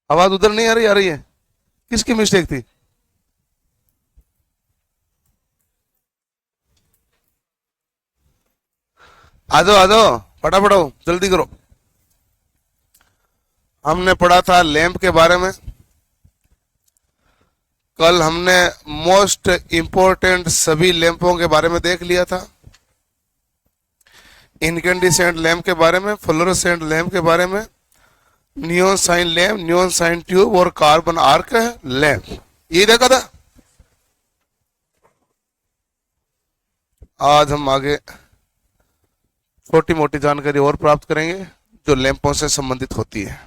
आवाज उधर नहीं आ रही है? किसकी मिस्टेक थी? आ जाओ, फटाफट आओ, जल्दी करो। हमने पढ़ा था लैंप के बारे में। कल हमने मोस्ट इंपोर्टेंट सभी लैंपों के बारे में देख लिया था। इनकेंडिसेंट लैंप के बारे में, फ्लोरोसेंट लैंप के बारे में, neon sign lamp, neon sign tube और कार्बन आर्क लैंप, ये देखा था। आज हम आगे छोटी मोटी जानकारी और प्राप्त करेंगे जो लैंपों से संबंधित होती है।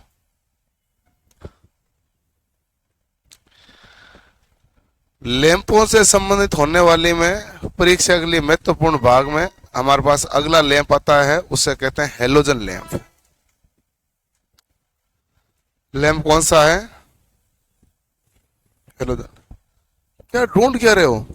लैंपों से संबंधित होने वाली में परीक्षा के लिए महत्वपूर्ण भाग में हमारे पास अगला लैंप आता है, उसे कहते हैं हेलोजन लैंप। लैंप कौन सा है? हेलोजन। क्या ढूंढ क्या रहे हो?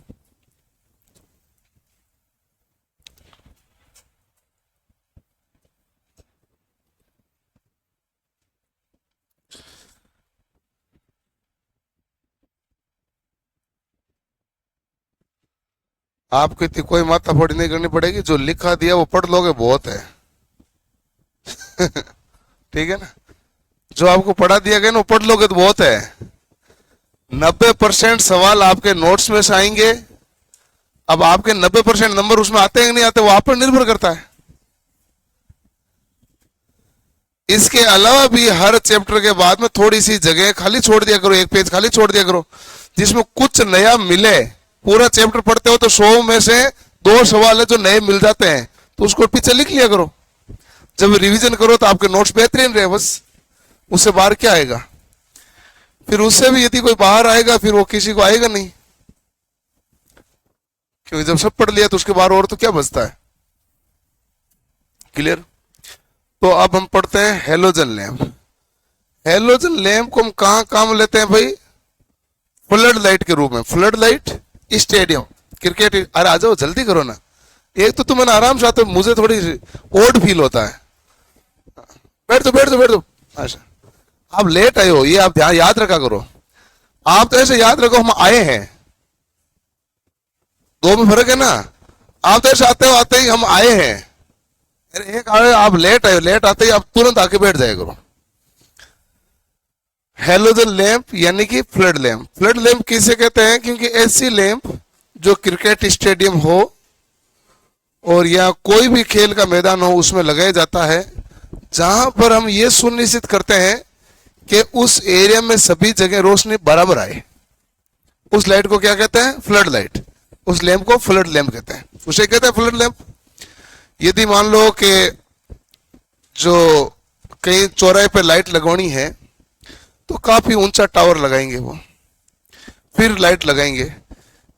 आपको इतनी कोई माथाफोड़ी नहीं करनी पड़ेगी, जो लिखा दिया वो पढ़ लोगे बहुत है। ठीक है ना? जो आपको पढ़ा दिया गया ना वो पढ़ लोगे तो बहुत है। 90% सवाल आपके नोट्स में से आएंगे। अब आपके 90% नंबर उसमें आते हैं कि नहीं आते, वो आप पर निर्भर करता है। इसके अलावा भी हर चैप्टर के बाद में थोड़ी सी जगह खाली छोड़ दिया करो, एक पेज खाली छोड़ दिया करो, जिसमें कुछ नया मिले। पूरा चैप्टर पढ़ते हो तो 100 में से 2 सवाल है जो नए मिल जाते हैं, तो उसको पीछे लिख लिया करो। जब रिवीजन करो तो आपके नोट्स बेहतरीन रहे, बस उससे बाहर क्या आएगा। फिर उससे भी यदि कोई बाहर आएगा फिर वो किसी को आएगा नहीं, क्योंकि जब सब पढ़ लिया तो उसके बाहर और तो क्या बचता है। क्लियर? तो अब हम पढ़ते हैं हेलोजन लैंप। हेलोजन लैंप को हम कहां काम लेते हैं भाई? फ्लड लाइट के रूप में। Flood light stadium, cricket. अरे आ जाओ, जल्दी करो ना। एक तो तुम आराम से आते हो, मुझे थोड़ी ओड फील होता है। बैठ दो बैठ दो बैठ दो। अच्छा, आप लेट आए हो, ये आप ध्यान याद रखा करो। आप तो ऐसे याद रखो हम आए हैं, दो में फर्क है ना। आप तो ऐसे आते हो आते ही हम आए हैं। अरे एक आए, आप लेट आए, लेट आते ही आप तुरंत आके बैठ जाया करो। हेलोजन लैंप यानी कि फ्लड लैंप। फ्लड लैंप किसे कहते हैं? क्योंकि ऐसी लैंप जो क्रिकेट स्टेडियम हो और या कोई भी खेल का मैदान हो उसमें लगाया जाता है, जहां पर हम ये सुनिश्चित करते हैं कि उस एरिया में सभी जगह रोशनी बराबर आए। उस लाइट को क्या कहते हैं? Flood light. उस लैंप को फ्लड लैंप कहते हैं। उसे कहते हैं फ्लड लैंप। यदि मान लो कि जो कहीं चौराहे पे लाइट लगवानी है तो काफी ऊंचा टावर लगाएंगे वो, फिर लाइट लगाएंगे।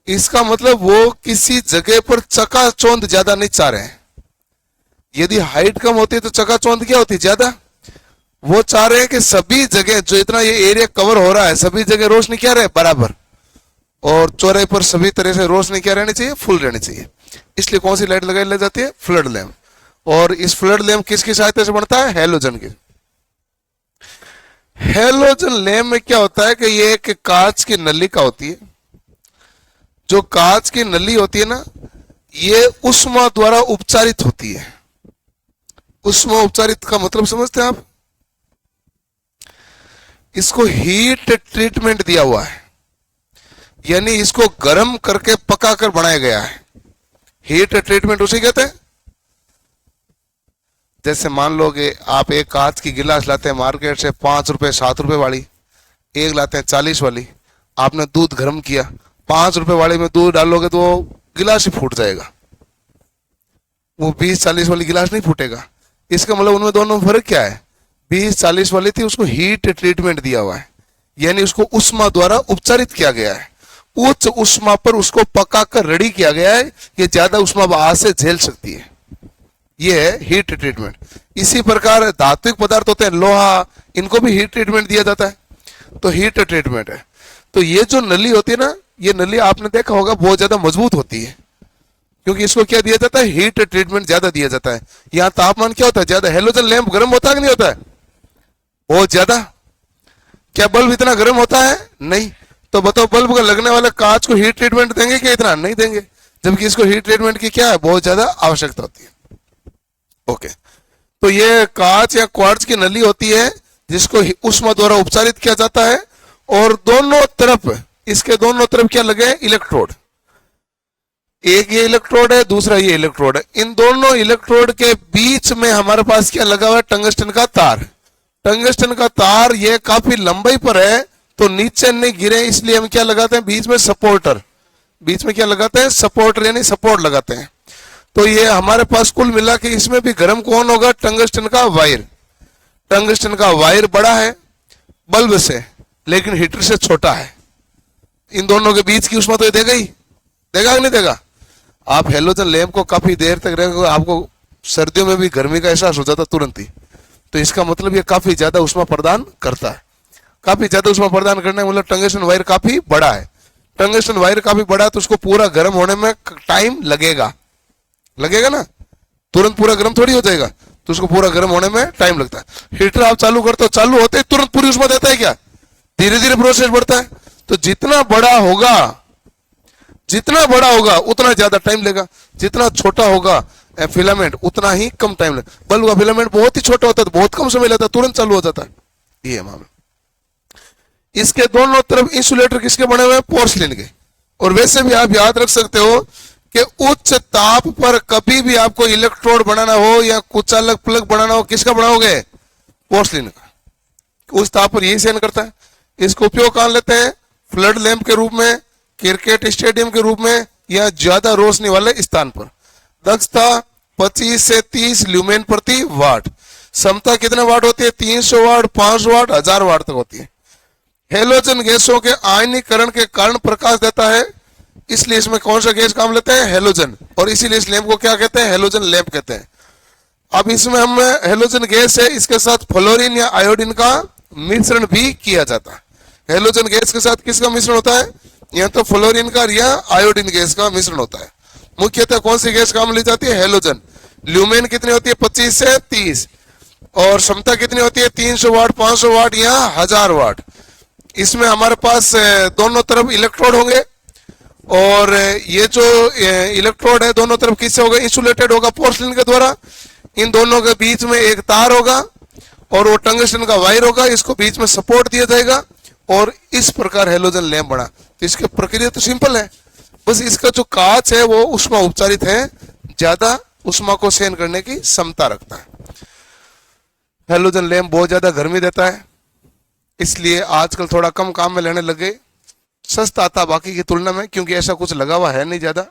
इसका मतलब वो किसी जगह पर चकाचौंध ज्यादा नहीं चाह रहे हैं। यदि हाइट कम होती है तो चकाचौंध क्या होती है? ज्यादा। वो चाह रहे हैं कि सभी जगह जो इतना ये एरिया कवर हो रहा है सभी जगह रोशनी क्या रहे? बराबर। और चौराहे पर सभी तरह से रोशनी क्या रहनी चाहिए? फुल रहनी चाहिए। इसलिए कौन सी लाइट लगाई जाती है? Flood lamp. और इस फ्लड लैंप किसकी सहायता से बनता है? हेलोजन की। हेलोजन लैंप में क्या होता है कि ये एक कांच की नली का होती है। जो कांच की नली होती है ना, ये उष्मा द्वारा उपचारित होती है। उष्मा उपचारित का मतलब समझते हैं आप? इसको हीट ट्रीटमेंट दिया हुआ है, यानी इसको गर्म करके पकाकर बनाया गया है। हीट ट्रीटमेंट उसे कहते हैं। जैसे मान लो कि आप एक कांच की गिलास लाते हैं मार्केट से 5 रुपए 7 रुपए वाली, एक लाते हैं 40 वाली। आपने दूध गर्म किया, 5 रुपए वाली में दूध डालोगे तो वो गिलास ही फूट जाएगा, वो 20-40 वाली गिलास नहीं फूटेगा। इसका मतलब उनमें दोनों में फर्क क्या है? 20-40 वाली थी, उसको हीट ट्रीटमेंट दिया हुआ है, यानी उसको उष्मा द्वारा उपचारित किया गया है। उच्च उष्मा पर उसको पकाकर रेडी किया गया है, ये ज्यादा उष्मा बाहर से झेल सकती है। ये है हीट ट्रीटमेंट। इसी प्रकार धात्विक पदार्थ होते हैं, लोहा, इनको भी हीट ट्रीटमेंट दिया जाता है, तो हीट ट्रीटमेंट है। तो ये जो नली होती है ना, ये नली आपने देखा होगा बहुत ज्यादा मजबूत होती है, क्योंकि इसको क्या दिया जाता है? हीट ट्रीटमेंट ज्यादा दिया जाता है। यहाँ तापमान क्या होता है? ज्यादा। हेलोजन लैंप गर्म होता है कि नहीं होता है? बहुत ज्यादा। क्या बल्ब इतना गर्म होता है? नहीं। तो बताओ बल्ब का लगने वाले कांच को हीट ट्रीटमेंट देंगे क्या? इतना नहीं देंगे, जबकि इसको हीट ट्रीटमेंट की क्या है, बहुत ज्यादा आवश्यकता होती है। ओके, तो ये कांच या क्वार्ट्ज की नली होती है जिसको ऊष्मा द्वारा उपचारित किया जाता है, और दोनों तरफ, इसके दोनों तरफ क्या लगे हैं? इलेक्ट्रोड। एक ये इलेक्ट्रोड है, दूसरा ये इलेक्ट्रोड है। इन दोनों इलेक्ट्रोड के बीच में हमारे पास क्या लगा हुआ है? टंगस्टन का तार। टंगस्टन का तार ये काफी लंबाई पर है, तो नीचे नहीं गिरे इसलिए हम क्या लगाते हैं? बीच में सपोर्टर। बीच में क्या लगाते हैं? सपोर्टर, यानी सपोर्ट लगाते हैं। तो ये हमारे पास कुल मिला के इसमें भी गर्म कौन होगा? टंगस्टन का वायर। टंगस्टन का वायर बड़ा है बल्ब से, लेकिन हीटर से छोटा है। इन दोनों के बीच की ऊष्मा तो ये देगा ही, देगा कि नहीं देगा? आप हेलोजन लैंप को काफी देर तक रखेंगे, आपको सर्दियों में भी गर्मी का एहसास हो जाता तुरंत ही। तो इसका मतलब ये काफी ज्यादा ऊष्मा प्रदान करता है। काफी ज्यादा ऊष्मा प्रदान करने का मतलब टंगस्टन वायर काफी बड़ा है। टंगस्टन वायर काफी बड़ा है तो उसको पूरा गर्म होने में टाइम लगेगा, लगेगा ना, तुरंत पूरा गर्म थोड़ी हो जाएगा, तो उसको पूरा गर्म होने में टाइम लगता है। हीटर आप चालू करते हो, चालू होते ही तुरंत पूरी ऊष्मा देता है क्या? धीरे धीरे प्रोसेस बढ़ता है। तो जितना बड़ा होगा, जितना बड़ा होगा उतना ज्यादा टाइम लेगा, जितना छोटा होगा फिलामेंट उतना ही कम टाइम लगेगा। बल्ब का फिलामेंट बहुत ही छोटा होता है तो बहुत कम समय लेता है, तुरंत चालू हो जाता है। ये मामला। इसके दोनों तरफ इंसुलेटर किसके बने हुए हैं? पोर्सलिन के। और वैसे भी आप याद रख सकते हो कि उच्च ताप पर कभी भी आपको इलेक्ट्रोड बनाना हो या कुछ अलग प्लग बनाना हो, किसका बनाओगे? पोर्सलिन का। उस ताप पर यही सहन करता है। इसको उपयोग कहां लेते हैं? फ्लड लैंप के रूप में, क्रिकेट स्टेडियम के रूप में, या ज्यादा रोशनी वाले स्थान पर। दक्षता 25 से 30 ल्यूमेन प्रति वाट। क्षमता कितने वाट होती है? 300 वाट, 500 वाट, 1000 वाट तक होती है। हेलोजन गैसों के आयनीकरण के कारण प्रकाश देता है, इसलिए इसमें कौन सा गैस काम लेते हैं? हेलोजन। और इसीलिए इस लैंप को क्या कहते हैं? हेलोजन लैंप कहते हैं। अब इसमें हम हेलोजन गैस है, इसके साथ फ्लोरीन या आयोडीन का मिश्रण भी किया जाता है। हेलोजन गैस के साथ किसका मिश्रण होता है? या तो फ्लोरीन का या आयोडीन गैस का मिश्रण होता है। मुख्यतः कौन सी गैस काम ली जाती है? हेलोजन। ल्यूमेन कितनी होती है? 25 से 30। और क्षमता कितनी होती है? 300 वाट, 500 वाट या 1000 वाट। इसमें हमारे पास दोनों तरफ इलेक्ट्रोड होंगे, और ये जो इलेक्ट्रोड है दोनों तरफ किससे होगा? इंसुलेटेड होगा पोर्सलिन के द्वारा। इन दोनों के बीच में एक तार होगा और वो टंगस्टन का वायर होगा, इसको बीच में सपोर्ट दिया जाएगा, और इस प्रकार हेलोजन लैंप बना। तो इसकी प्रक्रिया तो सिंपल है, बस इसका जो कांच है वो उष्मा उपचारित है, ज्यादा उष्मा को सहन करने की क्षमता रखता है। हेलोजन लैंप बहुत ज्यादा गर्मी देता है, इसलिए आजकल थोड़ा कम काम में लेने लगे। सस्ता था बाकी की तुलना में, क्योंकि ऐसा कुछ लगा हुआ है नहीं ज्यादा।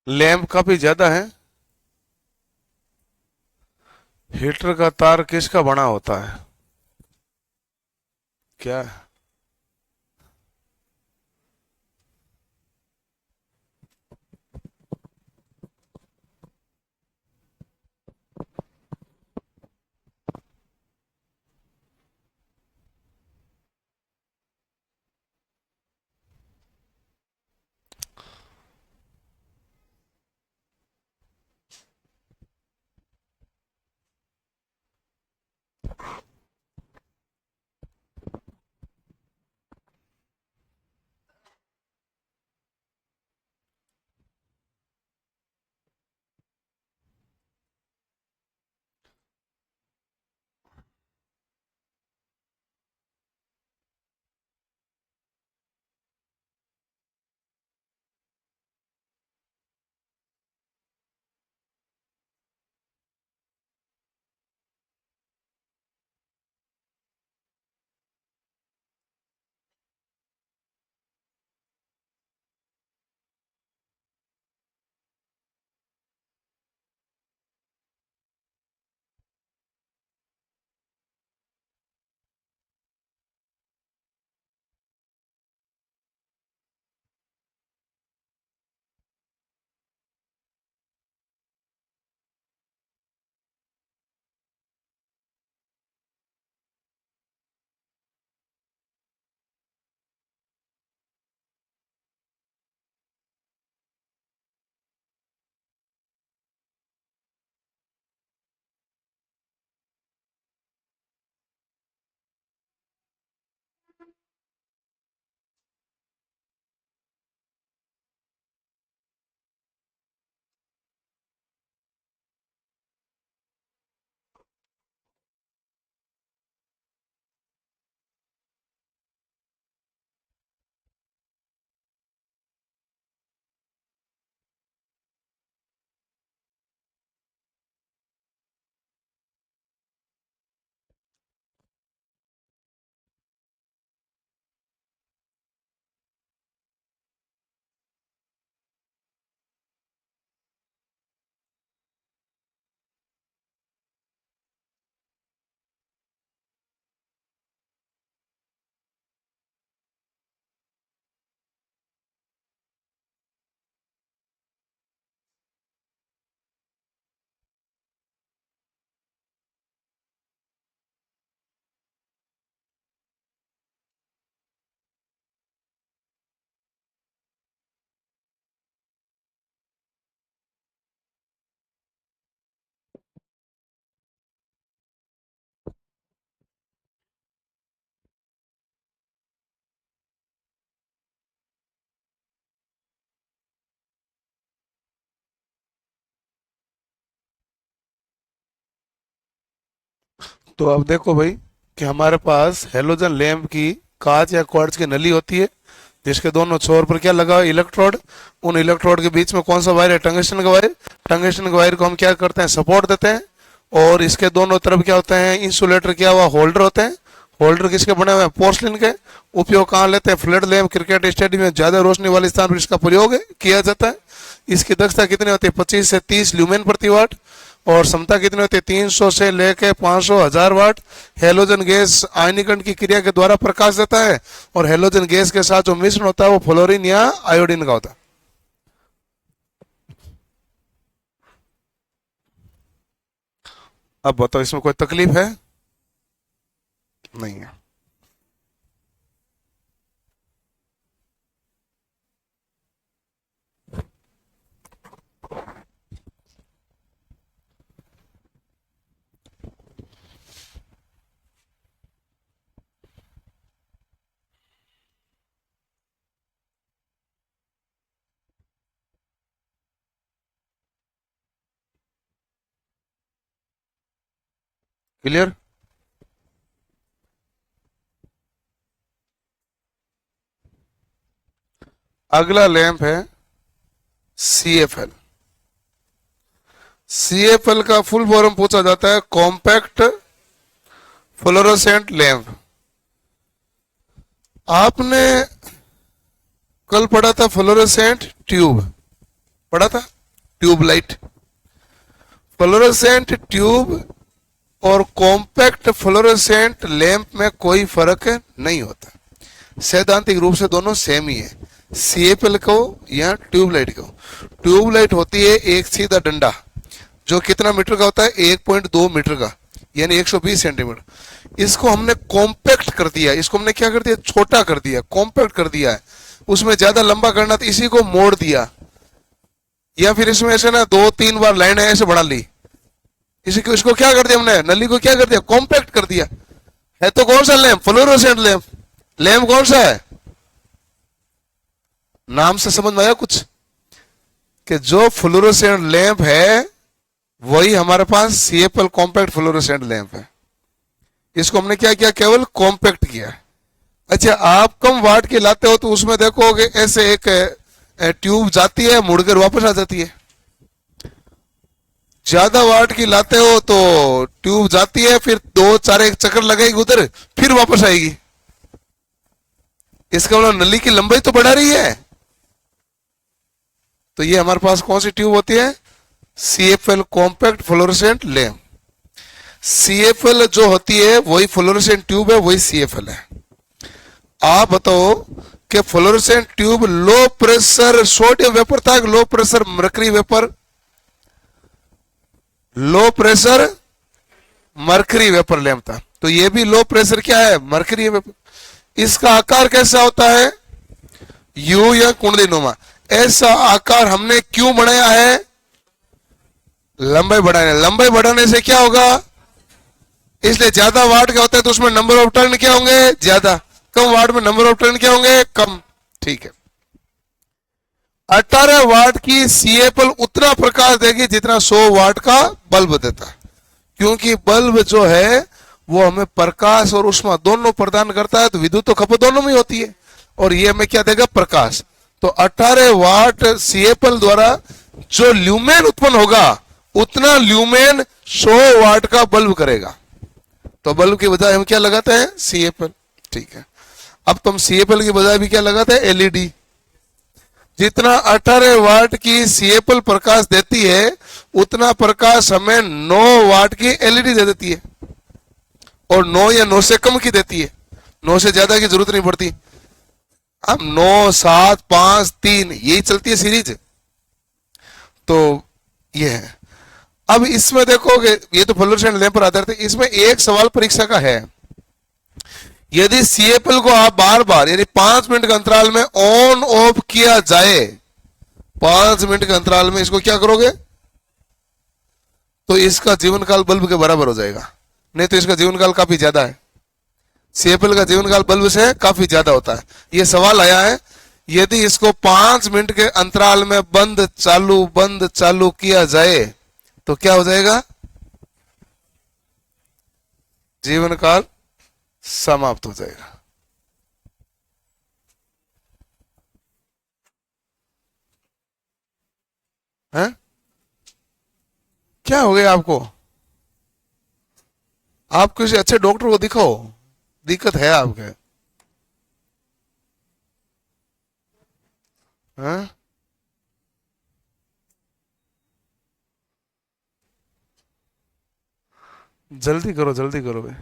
लैंप काफी ज्यादा है। हीटर का तार किसका बना होता है? क्या? तो अब देखो भाई कि हमारे पास हेलोजन लैंप की कांच या क्वार्ट्ज की नली होती है, जिसके दोनों छोर पर क्या लगा है, इलेक्ट्रोड। उन इलेक्ट्रोड के बीच में कौन सा वायर है, टंगस्टन का वायर। टंगस्टन के वायर को हम क्या करते हैं, सपोर्ट देते हैं। और इसके दोनों तरफ क्या होते हैं, इंसुलेटर किया हुआ होल्डर होते हैं। होल्डर किसके बने हुए हैं, पोर्सलिन के। उपयोग कहाँ लेते हैं, फ्लड लैंप क्रिकेट स्टेडियम में ज्यादा रोशनी वाले स्थान पर इसका प्रयोग किया जाता है। इसकी दक्षता कितनी होती है, 25 से 30 ल्यूमेन प्रति वाट। और क्षमता कितनी होती है, 300 से लेके 500 1000 वाट। हेलोजन गैस आयनीकरण की क्रिया के द्वारा प्रकाश देता है। और हेलोजन गैस के साथ जो मिश्रण होता है वो फ्लोरीन या आयोडीन का होता है। अब बताओ इसमें कोई तकलीफ है, नहीं है। क्लियर। अगला लैंप है CFL। CFL का फुल फॉर्म पूछा जाता है कॉम्पैक्ट फ्लोरोसेंट लैंप। आपने कल पढ़ा था फ्लोरोसेंट ट्यूब, पढ़ा था, ट्यूब लाइट। फ्लोरोसेंट ट्यूब और कॉम्पैक्ट फ्लोरोसेंट लैंप में कोई फर्क नहीं होता, सैद्धांतिक रूप से दोनों सेम ही है। CFL को या ट्यूबलाइट को, ट्यूबलाइट होती है एक सीधा डंडा जो कितना मीटर का होता है, 1.2 मीटर का, यानी 120 सेंटीमीटर। इसको हमने कॉम्पैक्ट कर दिया, इसको हमने क्या कर दिया, छोटा कर दिया, कॉम्पैक्ट कर दिया है। उसमें ज्यादा लंबा करना तो इसी को मोड़ दिया, या फिर इसमें ऐसे ना 2-3 बार लाइन ऐसे बढ़ा ली। इसी को, इसको क्या कर दिया हमने, नली को क्या कर दिया, कॉम्पैक्ट कर दिया। है तो कौन सा लैंप, फ्लोरोसेंट लैंप। लैंप कौन सा है, नाम से समझ में आया कुछ, कि जो फ्लोरोसेंट लैंप है वही हमारे पास CFL कॉम्पैक्ट फ्लोरोसेंट लैंप है। इसको हमने क्या किया, केवल कॉम्पैक्ट किया। अच्छा, आप कम वाट के लाते हो तो उसमें देखोगे ऐसे एक ट्यूब जाती है, मुड़कर वापस आ जाती है। ज्यादा वाट की लाते हो तो ट्यूब जाती है, फिर 2-4 एक चक्कर लगेगी उधर, फिर वापस आएगी। इसका मतलब नली की लंबाई तो बढ़ा रही है। तो ये हमारे पास कौन सी ट्यूब होती है, CFL compact fluorescent lamp. CFL जो होती है वही फ्लोरोसेंट ट्यूब है, वही CFL है। आप बताओ कि fluorescent tube low pressure sodium vapour था, low pressure mercury vapour, low pressure mercury vapour lamp था। तो ये भी लो प्रेशर क्या है, मरकरी वेपर। इसका आकार कैसा होता है, यू या कुंडली नुमा। ऐसा आकार हमने क्यों बनाया है, लंबाई बढ़ाने। लंबाई बढ़ाने से क्या होगा, इसलिए ज्यादा वाट का होता है तो उसमें नंबर ऑफ टर्न क्या होंगे, ज्यादा। कम वाट में नंबर ऑफ टर्न क्या होंगे, कम। ठीक है। 18 वाट की CFL उतना प्रकाश देगी जितना 100 वाट का बल्ब देता है, क्योंकि बल्ब जो है वो हमें प्रकाश और ऊष्मा दोनों प्रदान करता है, तो विद्युत तो खपत दोनों में होती है, और ये हमें क्या देगा, प्रकाश। तो 18 वाट CFL द्वारा जो ल्यूमेन उत्पन्न होगा उतना ल्यूमेन 100 वाट का बल्ब करेगा। तो बल्ब की बजाय हम क्या लगाते हैं, CFL। ठीक है। अब तुम CFL की बजाय भी क्या लगाते हैं, LED। जितना 18 वाट की CFL प्रकाश देती है उतना प्रकाश हमें 9 वाट की LED दे देती है, और 9 या 9 से कम की देती है, 9 से ज्यादा की जरूरत नहीं पड़ती। अब 9, 7, 5, 3 यही चलती है सीरीज। तो ये है। अब इसमें देखोगे, ये तो फ्लोरोसेंट लैंप पर आधारित है। इसमें एक सवाल परीक्षा का है, यदि CFL को आप बार बार यानी 5 मिनट के अंतराल में ऑन ऑफ किया जाए, 5 मिनट के अंतराल में इसको क्या करोगे, तो इसका जीवन काल बल्ब के बराबर हो जाएगा। नहीं तो इसका जीवन काल काफी ज्यादा है, CFL का जीवन काल बल्ब से काफी ज्यादा होता है। यह सवाल आया है, यदि इसको 5 मिनट के अंतराल में बंद चालू किया जाए तो क्या हो जाएगा, जीवन काल समाप्त हो जाएगा। हैं? क्या हो गया आपको? आप किसी अच्छे डॉक्टर को दिखाओ, दिक्कत है आपके। हैं? जल्दी करो भाई।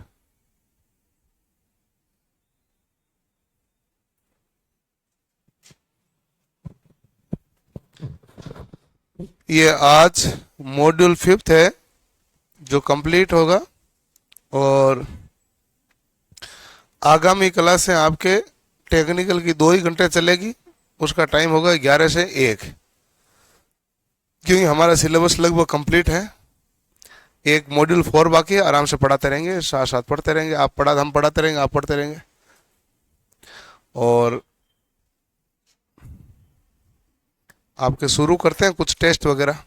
ये आज मॉड्यूल फिफ्थ है जो कंप्लीट होगा, और आगामी क्लास से आपके टेक्निकल की 2 ही घंटे चलेगी। उसका टाइम होगा 11 से 1, क्योंकि हमारा सिलेबस लगभग कंप्लीट है। एक मॉड्यूल 4 बाकी है, आराम से पढ़ाते रहेंगे, साथ साथ पढ़ते रहेंगे। आप पढ़ा, हम पढ़ाते रहेंगे, आप पढ़ते रहेंगे। और आपके शुरू करते हैं कुछ टेस्ट वगैरह।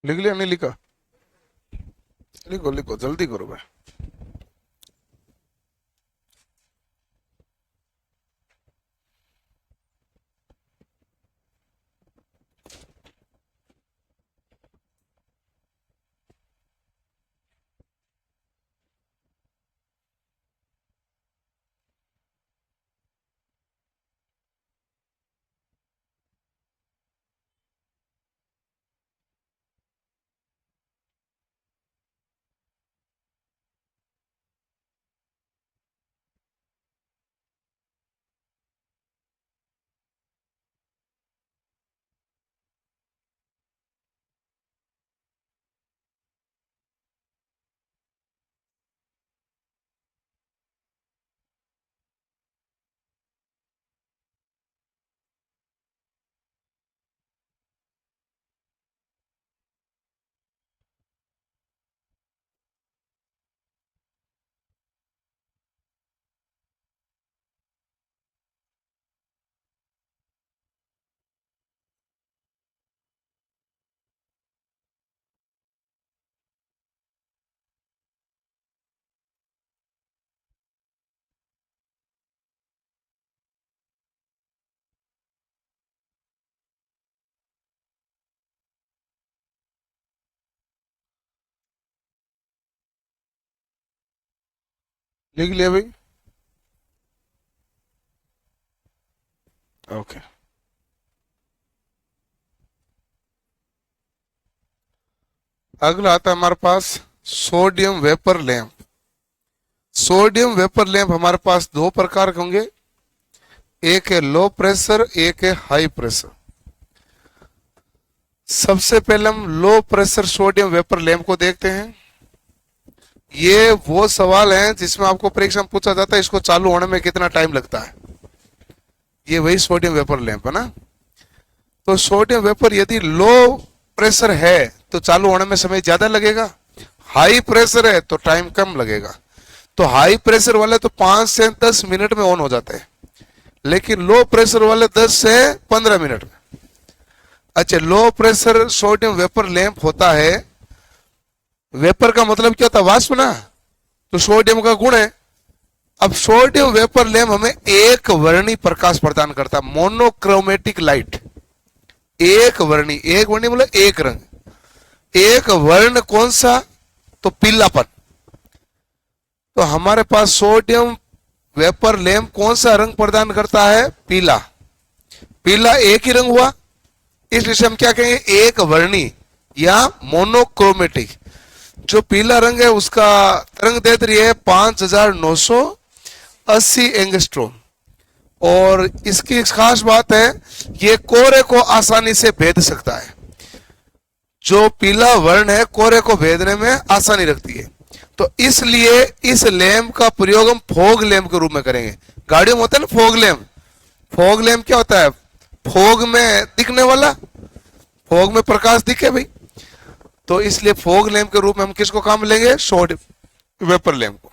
लिख लिया? नहीं लिखा? लिखो लिखो, जल्दी करो भाई। लिख लिया भाई? ओके। अगला आता है हमारे पास sodium vapour lamp. Sodium vapour lamp हमारे पास दो प्रकार के होंगे, एक है लो प्रेशर, एक है हाई प्रेशर। सबसे पहले हम लो प्रेशर सोडियम वेपर लैंप को देखते हैं। ये वो सवाल है जिसमें आपको परीक्षा में पूछा जाता है इसको चालू होने में कितना टाइम लगता है। ये वही सोडियम वेपर लैंप है ना। तो सोडियम वेपर यदि लो प्रेशर है तो चालू होने में समय ज्यादा लगेगा, हाई प्रेशर है तो टाइम कम लगेगा। तो हाई प्रेशर वाले तो 5 से 10 मिनट में ऑन हो जाते हैं, लेकिन लो प्रेशर वाले 10 से 15 मिनट में। अच्छा, लो प्रेशर सोडियम वेपर लैंप होता है, वेपर का मतलब क्या होता है? वाष्प ना, तो सोडियम का गुण है। अब सोडियम वेपर लैंप हमें एक वर्णी प्रकाश प्रदान करता है, मोनोक्रोमेटिक लाइट। एक वर्णी मतलब एक रंग, एक वर्ण कौन सा? तो पीलापन। तो हमारे पास सोडियम वेपर लैंप कौन सा रंग प्रदान करता है? पीला। पीला एक ही रंग हुआ, इसलिए हम क्या कहेंगे? एक वर्णी या मोनोक्रोमेटिक। जो पीला रंग है उसका तरंग दैर्ध्य है 5980 एंगस्ट्रोम। और इसकी खास बात है ये कोहरे को आसानी से भेद सकता है। जो पीला वर्ण है कोहरे को भेदने में आसानी रखती है। तो इसलिए इस लैंप का प्रयोग हम फॉग लैंप के रूप में करेंगे। गाड़ियों में होता है ना फॉग लैंप। फॉग लैंप क्या होता है? फॉग में दिखने वाला, फॉग में प्रकाश दिखे भाई। तो इसलिए फॉग लैंप के रूप में हम किसको काम लेंगे? सोडियम वेपर लैंप को।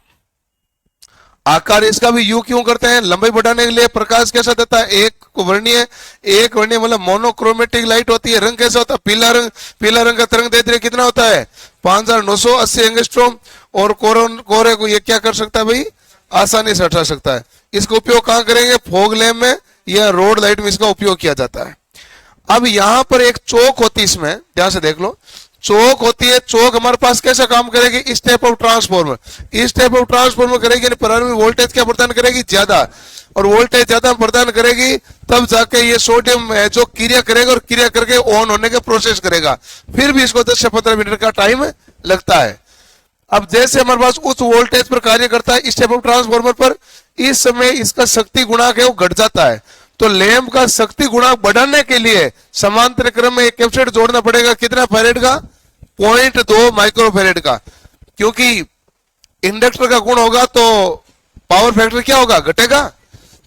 आकार इसका भी यू क्यों करते हैं? लंबाई बढ़ाने के लिए। प्रकाश कैसा देता है? एक वर्णीय। एक वर्णीय मतलब मोनोक्रोमेटिक लाइट होती है। रंग कैसा होता है? पीला रंग। पीला रंग का तरंग दैर्ध्य कितना होता है? 5980 एंगस्ट्रोम। और कोहरे को ये क्या कर सकता है भाई? आसानी से हटा सकता है। इसका उपयोग कहां करेंगे? फॉग लैंप में या रोड लाइट में इसका उपयोग किया जाता है। अब यहां पर एक चौक होती है, इसमें ध्यान से देख लो, चौक होती है। चौक हमारे पास कैसा काम करेगी? इस टाइप ऑफ ट्रांसफॉर्मर। इस टाइप ऑफ ट्रांसफॉर्मर करेगी, यानी प्रारंभिक वोल्टेज क्या प्रदान करेगी? ज्यादा। और वोल्टेज ज्यादा प्रदान करेगी तब जाके ये सोडियम है जो क्रिया करेगा, और क्रिया करके ऑन होने के प्रोसेस करेगा। फिर भी इसको 10 से 15 मिनट का टाइम लगता है। अब जैसे हमारे पास उस वोल्टेज पर कार्य करता है इस टाइप ऑफ ट्रांसफॉर्मर पर, इस समय इसका शक्ति गुणांक है वो घट जाता है। तो लैंप का शक्ति गुणांक बढ़ाने के लिए समांतर क्रम में एक कैपेसिटर जोड़ना पड़ेगा। कितना फैरेड का? 0.2 माइक्रोफैरेड का। क्योंकि इंडक्टर का गुण होगा तो पावर फैक्टर क्या होगा? घटेगा।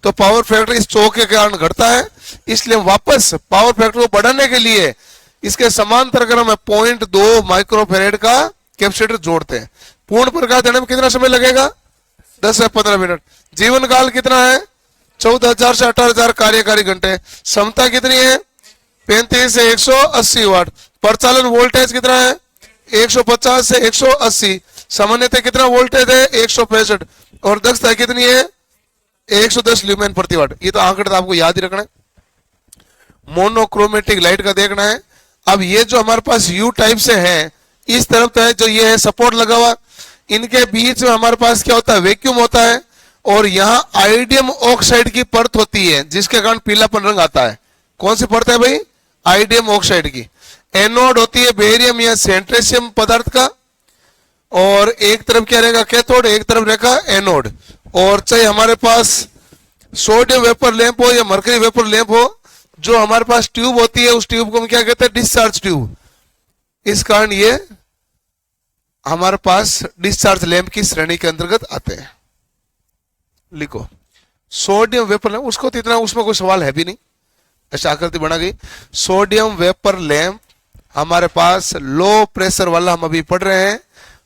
तो पावर फैक्टर इस चौक के कारण घटता है। इसलिए वापस पावर फैक्टर को बढ़ाने के लिए इसके समांतर क्रम में 0.2 माइक्रोफैरेड का कैपेसिटर जोड़ते हैं। पूर्ण प्रकाश देने में कितना समय लगेगा? 10 से 15 मिनट। जीवन काल कितना है? 14,000 से 18,000 कार्यकारी घंटे। क्षमता कितनी है? 35 से 180 वाट। प्रचालन वोल्टेज कितना है? 150 से 180। सामान्यतः कितना वोल्टेज है? 165। और दक्षता कितनी है? 110 ल्यूमेन प्रति वाट। ये तो आंकड़ा आपको याद ही रखना है। मोनोक्रोमेटिक लाइट का देखना है। अब ये जो हमारे पास यू टाइप से है, इस तरफ तो है जो ये है सपोर्ट लगा हुआ, इनके बीच में हमारे पास क्या होता है? वैक्यूम होता है। और यहाँ आइडियम ऑक्साइड की परत होती है जिसके कारण पीलापन रंग आता है। कौन सी परत है भाई? आइडियम ऑक्साइड की। एनोड होती है बेरियम या सेंट्रेशियम पदार्थ का। और एक तरफ क्या रहेगा? कैथोड, एक तरफ रहेगा एनोड। और चाहे हमारे पास सोडियम वेपर लैंप हो या मरकरी वेपर लैंप हो, जो हमारे पास ट्यूब होती है उस ट्यूब को हम क्या कहते हैं? Discharge tube. इस कारण ये हमारे पास डिस्चार्ज लैंप की श्रेणी के अंतर्गत आते हैं। लिखो सोडियम वेपर लैंप। उसको तो इतना उसमें कोई सवाल है भी नहीं, ऐसा आकृति बना गई। सोडियम वेपर लैंप हमारे पास लो प्रेशर वाला हम अभी पढ़ रहे हैं।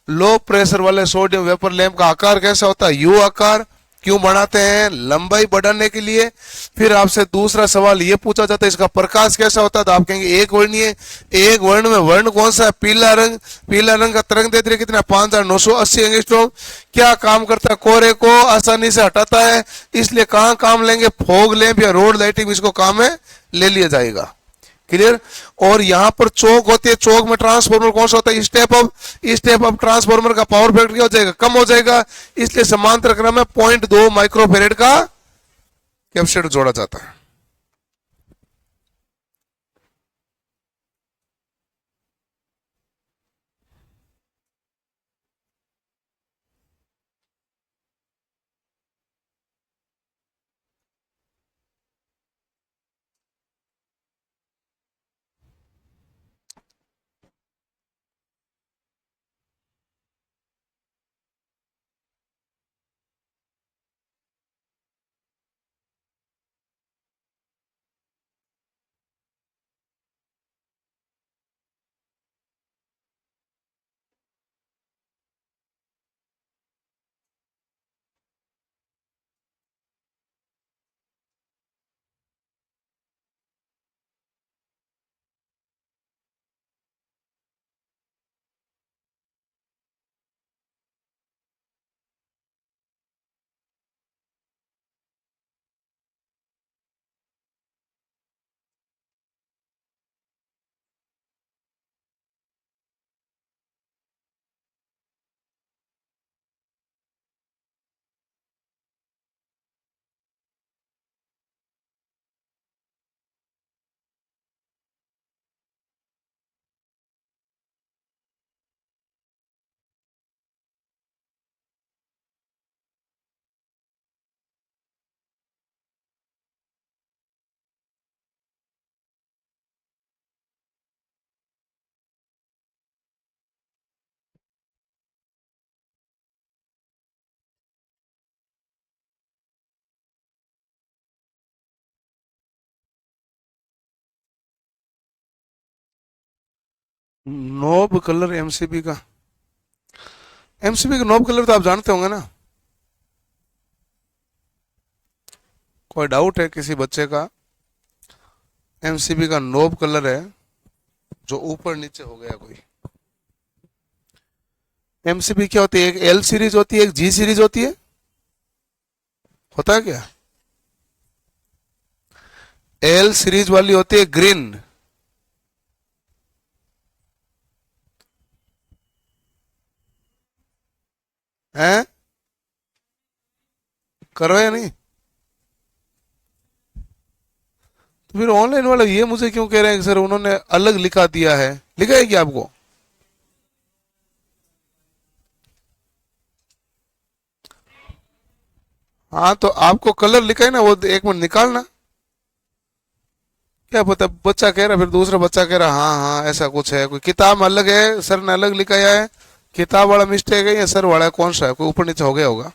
लो प्रेशर वाले सोडियम वेपर लैंप का आकार कैसा होता है? यू आकार। क्यों बनाते हैं? लंबाई बढ़ाने के लिए। फिर आपसे दूसरा सवाल ये पूछा जाता है इसका प्रकाश कैसा होता है? तो आप कहेंगे एक वर्णीय। एक वर्ण में वर्ण कौन सा है? पीला रंग। पीला रंग का तरंग दैर्ध्य कितना? 5980 एंगस्ट्रोम। क्या काम करता है? कोहरे को आसानी से हटाता है। इसलिए कहां काम लेंगे? फॉग लैंप या रोड लाइटिंग, इसको काम में ले लिया जाएगा। क्लियर। और यहां पर चौक होती है, चौक में ट्रांसफॉर्मर कौन सा होता है, स्टेप अप ट्रांसफॉर्मर का पावर फैक्टर क्या हो जाएगा, कम हो जाएगा, इसलिए समांतर क्रम में 0.2 माइक्रोफेरेड का कैपेसिटर जोड़ा जाता है। नोब कलर एमसीबी का, एमसीबी का नोब कलर तो आप जानते होंगे ना। कोई डाउट है किसी बच्चे का, एमसीबी का नोब कलर है जो ऊपर नीचे हो गया कोई। एमसीबी क्या होती है, एक एल सीरीज होती है, एक जी सीरीज होती है, होता है क्या, एल सीरीज वाली होती है ग्रीन, है करो या नहीं। तो फिर ऑनलाइन वाले ये मुझे क्यों कह रहे हैं कि सर उन्होंने अलग लिखा दिया है, लिखा है क्या आपको, हाँ तो आपको कलर लिखा है ना, वो एक मिनट निकालना। क्या पता बच्चा कह रहा फिर दूसरा बच्चा कह रहा हाँ हाँ ऐसा कुछ है, कोई किताब में अलग है, सर ने अलग लिखा है, किताब वाला मिस्टेक है या सर वाला है, कौन सा है, कोई ऊपर नीचे हो गया होगा।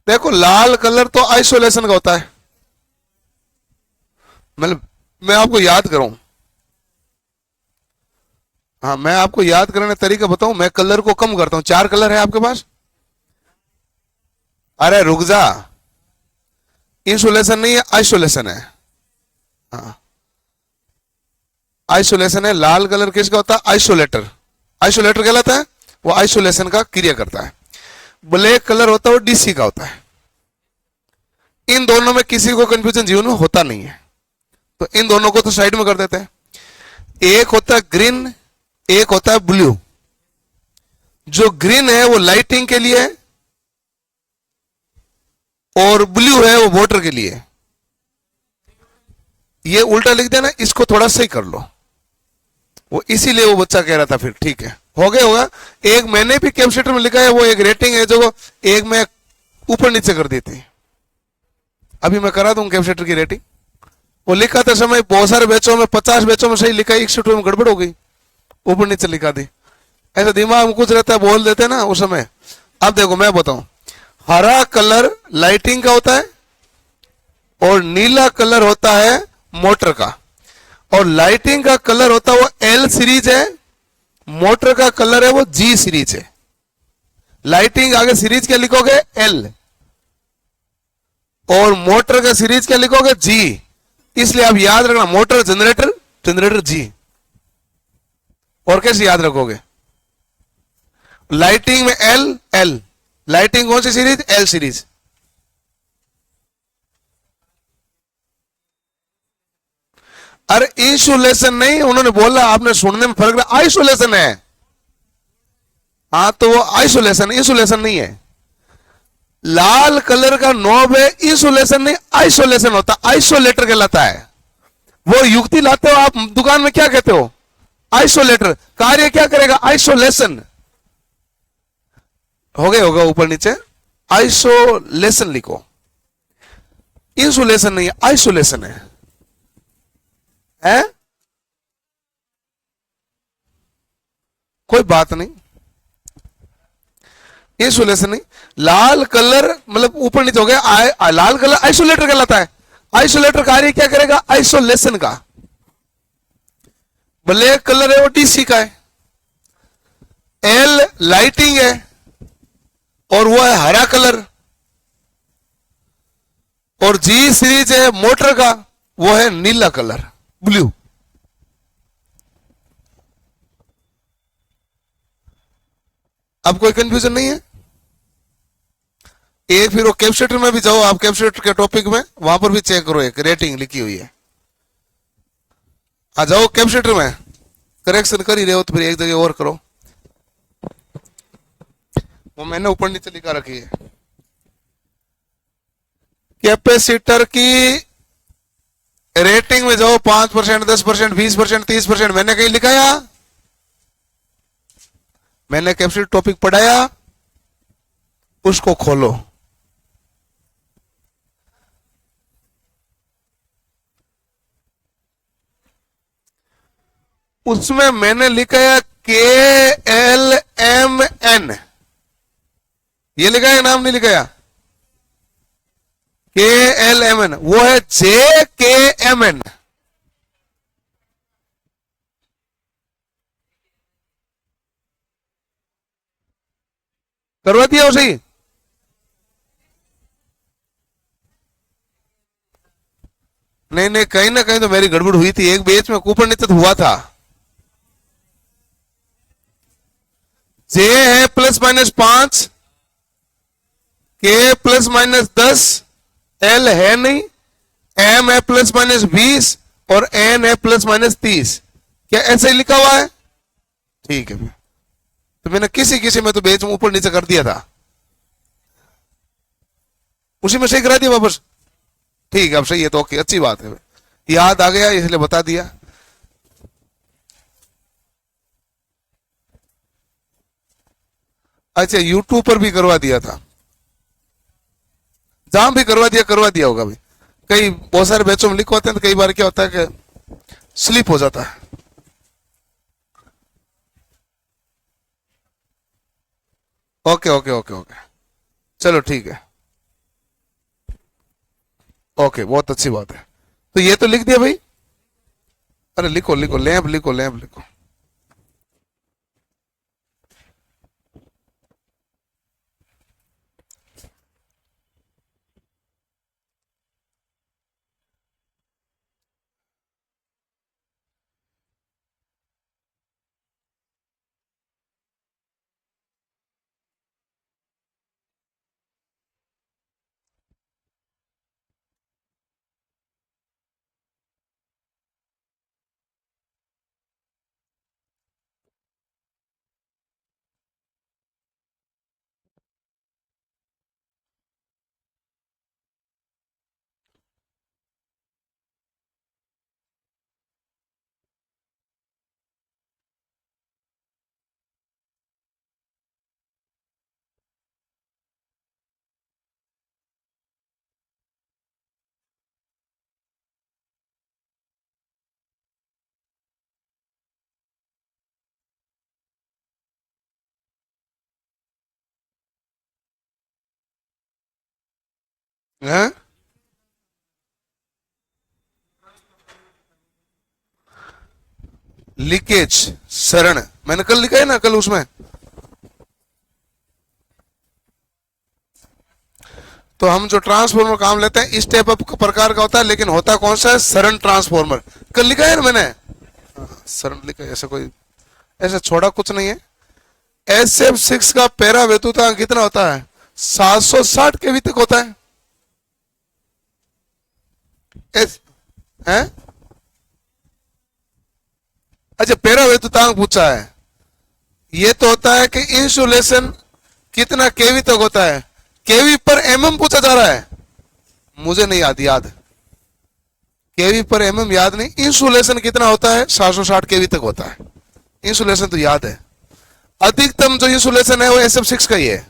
देखो लाल कलर तो आइसोलेशन का होता है, मतलब मैं आपको याद करूं, हाँ मैं आपको याद कराने तरीका बताऊं, मैं कलर को कम करता हूं, 4 कलर है आपके पास, अरे रुक जा, इंसुलेशन नहीं है आइसोलेशन है, हाँ आइसोलेशन है। लाल कलर किसका होता है, आइसोलेटर, आइसोलेटर कहलाता है, वो आइसोलेशन का क्रिया करता है। ब्लैक कलर होता है वो डीसी का होता है। इन दोनों में किसी को कंफ्यूजन जीवन में होता नहीं है, तो इन दोनों को तो साइड में कर देते हैं। एक होता है ग्रीन, एक होता है ब्लू। जो ग्रीन है वो लाइटिंग के लिए है और ब्लू है वो वाटर के लिए। ये उल्टा लिख देना, इसको थोड़ा सही कर लो, वो इसीलिए वो बच्चा कह रहा था, फिर ठीक है हो गया होगा। एक मैंने भी कैपेसिटर में लिखा है, वो एक रेटिंग है जो एक मैं ऊपर नीचे कर दी थी, अभी मैं करा दूं कैपेसिटर की रेटिंग। वो लिखा था समय बहुत सारे बैचों में 50 बैचों में सही लिखा, 61 में गड़बड़ हो गई, ऊपर नीचे लिखा दी। ऐसा दिमाग में कुछ रहता है बोल देते ना उस समय। अब देखो मैं बताऊं, हरा कलर लाइटिंग का होता है और नीला कलर होता है मोटर का, और लाइटिंग का कलर होता है वो एल सीरीज है, मोटर का कलर है वो जी सीरीज है। लाइटिंग आगे सीरीज क्या लिखोगे, एल, और मोटर का सीरीज क्या लिखोगे, जी। इसलिए आप याद रखना, मोटर जनरेटर, जनरेटर जी। और कैसे याद रखोगे, लाइटिंग में एल, एल, लाइटिंग कौन सी सीरीज, एल सीरीज। अरे इंसुलेशन नहीं, उन्होंने बोला, आपने सुनने में फर्क रहा, आइसोलेशन है। हाँ तो वो आइसोलेशन, इंसुलेशन नहीं है। लाल कलर का नॉब है, इंसुलेशन नहीं, आइसोलेशन होता, आइसोलेटर कहलाता है। वो युक्ति लाते हो आप दुकान में, क्या कहते हो? आइसोलेटर। कार्य क्या करेगा? आइसोलेशन। हो गया होगा ऊपर नीचे, आइसोलेशन लिखो। इंसुलेशन नहीं है, आइसोलेशन है? कोई बात नहीं, इंसुलेशन नहीं। लाल कलर मतलब ऊपर नीचे हो गया, लाल कलर आइसोलेटर कहलाता है। आइसोलेटर कार्य क्या करेगा? आइसोलेशन का। ब्लैक कलर है वो डीसी का है। एल लाइटिंग है और वो है हरा कलर। और जी सीरीज है मोटर का, वो है नीला कलर, ब्लू। अब कोई कंफ्यूजन नहीं है? एक फिर वो कैलकुलेटर में भी जाओ आप, कैलकुलेटर के टॉपिक में, वहां पर भी चेक करो, एक रेटिंग लिखी हुई है। आ जाओ कैलकुलेटर में, करेक्शन कर ही रहे हो तो फिर एक जगह और करो। वो मैंने ऊपर नीचे लिखा रखी है। कैपेसिटर की रेटिंग में जाओ, 5%, 10%, 20%, 30%, मैंने कहीं लिखाया? मैंने कैपेसिटर टॉपिक पढ़ाया, उसको खोलो। उसमें मैंने लिखा है KLMN, ये लिखा है, नाम नहीं लिखा है? KLMN, वो है JKMN। करवा दिया उसे? नहीं नहीं, कहीं ना कहीं तो मेरी गड़बड़ हुई थी, एक बेच में कूपन नीचे तो हुआ था। जे है +-5, के +-10, एल है नहीं, एम है +-20 और एन है +-30। क्या ऐसे ही लिखा हुआ है? ठीक है, तो मैंने किसी किसी में तो बेच में ऊपर नीचे कर दिया था, उसी में सही करा दिया वापस। ठीक है, अब सही है तो ओके, अच्छी बात है, याद आ गया इसलिए बता दिया। अच्छा, यूट्यूब पर भी करवा दिया था, जहां भी करवा दिया होगा भाई। कई बहुत सारे बैचों में लिखो होते हैं तो कई बार क्या होता है कि स्लिप हो जाता है। ओके ओके ओके ओके, चलो ठीक है, ओके, बहुत अच्छी बात है। तो ये तो लिख दिया भाई। अरे लिखो लिखो, लैंप लिखो, लैंप लिखो। हैं? लीकेज शरण मैंने कल लिखा है ना, कल उसमें तो हम जो ट्रांसफॉर्मर काम लेते हैं इस टाइप ऑफ प्रकार का होता है, लेकिन होता कौन सा है? शरण ट्रांसफॉर्मर। कल लिखा है ना मैंने, शरण लिखा है, ऐसा कोई ऐसा छोड़ा कुछ नहीं है। SF6 का पैरा विद्युतांक कितना होता है? 760 केवी तक होता है। एस है अच्छा, पैरा विद्युतांक पूछा है। ये तो होता है कि इंसुलेशन कितना केवी तक होता है, केवी पर एमएम पूछा जा रहा है। मुझे नहीं याद केवी पर एमएम याद नहीं। इंसुलेशन कितना होता है, 760 केवी तक होता है। इंसुलेशन तो याद है। अधिकतम जो इंसुलेशन है वो SF6 का ही है,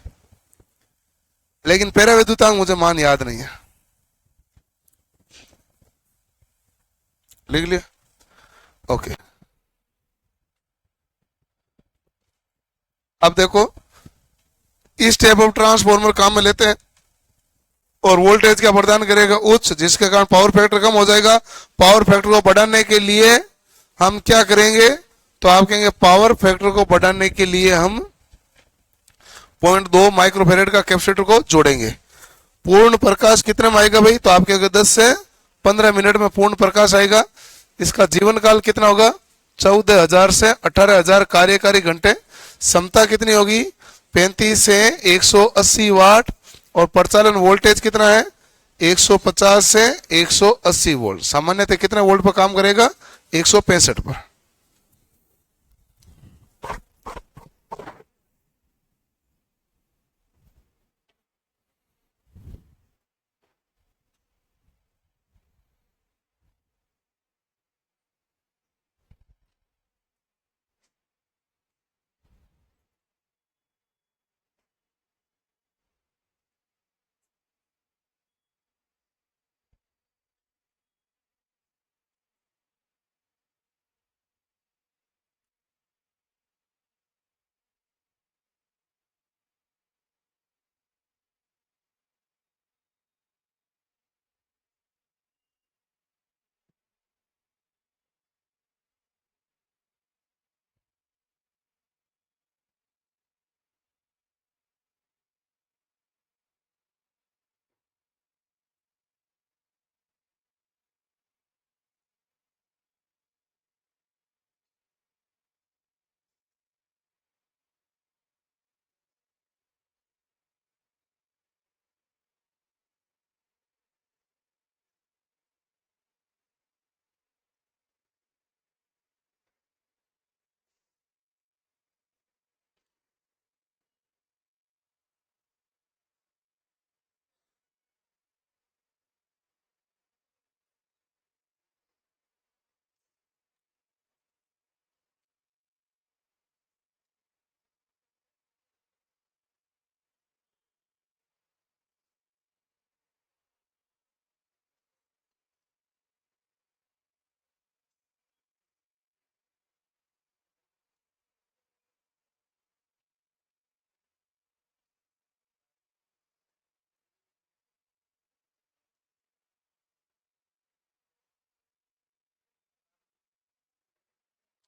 लेकिन पैरा विद्युतांक मुझे मान याद नहीं है। लिख लिया, ओके। अब देखो, इस टाइप ऑफ ट्रांसफॉर्मर काम में लेते हैं और वोल्टेज क्या प्रदान करेगा, उच्च, जिसके कारण पावर फैक्टर कम हो जाएगा। पावर फैक्टर को बढ़ाने के लिए हम क्या करेंगे, तो आप कहेंगे पावर फैक्टर को बढ़ाने के लिए हम 0.2 माइक्रोफेरेड का कैपेसिटर को जोड़ेंगे। पूर्ण प्रकाश कितने में आएगा भाई, तो आप कहेंगे 10 से 15 मिनट में पूर्ण प्रकाश आएगा। इसका जीवन काल कितना होगा, 14,000 से 18,000 कार्यकारी घंटे। क्षमता कितनी होगी, 35 से 180 वाट। और प्रचालन वोल्टेज कितना है, 150 से 180 वोल्ट। सामान्यतः कितने वोल्ट पर काम करेगा, 165 पर।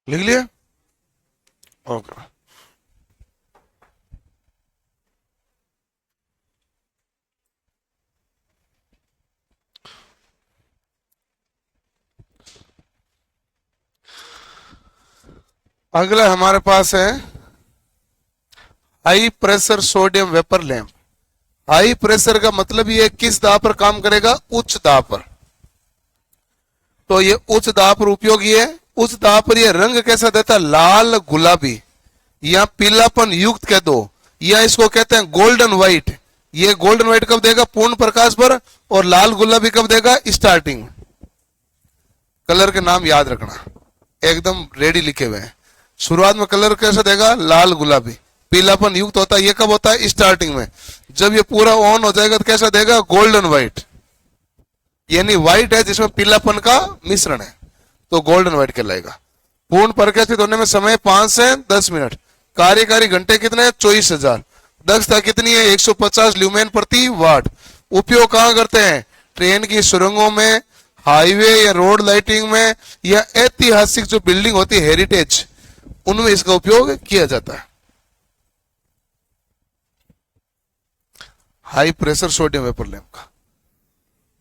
लिख लिया, ओके। अगला हमारे पास है high pressure sodium vapour lamp. High pressure का मतलब ये किस दाब पर काम करेगा, उच्च दाब पर। तो ये उच्च दाब पर उपयोगी है। उच्च दाब पर ये रंग कैसा देता है, लाल गुलाबी या पीलापन युक्त कह दो, या इसको कहते हैं गोल्डन व्हाइट। ये गोल्डन व्हाइट कब देगा, पूर्ण प्रकाश पर। और लाल गुलाबी कब देगा, स्टार्टिंग। कलर के नाम याद रखना, एकदम रेडी लिखे हुए हैं। शुरुआत में कलर कैसा देगा, लाल गुलाबी। पीलापन युक्त होता है, ये कब होता है, स्टार्टिंग में। जब ये पूरा ऑन हो जाएगा तो कैसा देगा, गोल्डन व्हाइट। यानी व्हाइट है जिसमें पीलापन का मिश्रण है, तो गोल्डन व्हाइट कहलाएगा। पूर्ण प्रकाशित होने में समय 5 से 10 मिनट। कार्यकारी घंटे कितने, 24,000। दक्षता कितनी है, 150 ल्यूमेन प्रति वाट। उपयोग कहां करते हैं, ट्रेन की सुरंगों में, हाईवे या रोड लाइटिंग में, या ऐतिहासिक जो बिल्डिंग होती है हेरिटेज, उनमें इसका उपयोग किया जाता है। High pressure sodium vapour lamp का।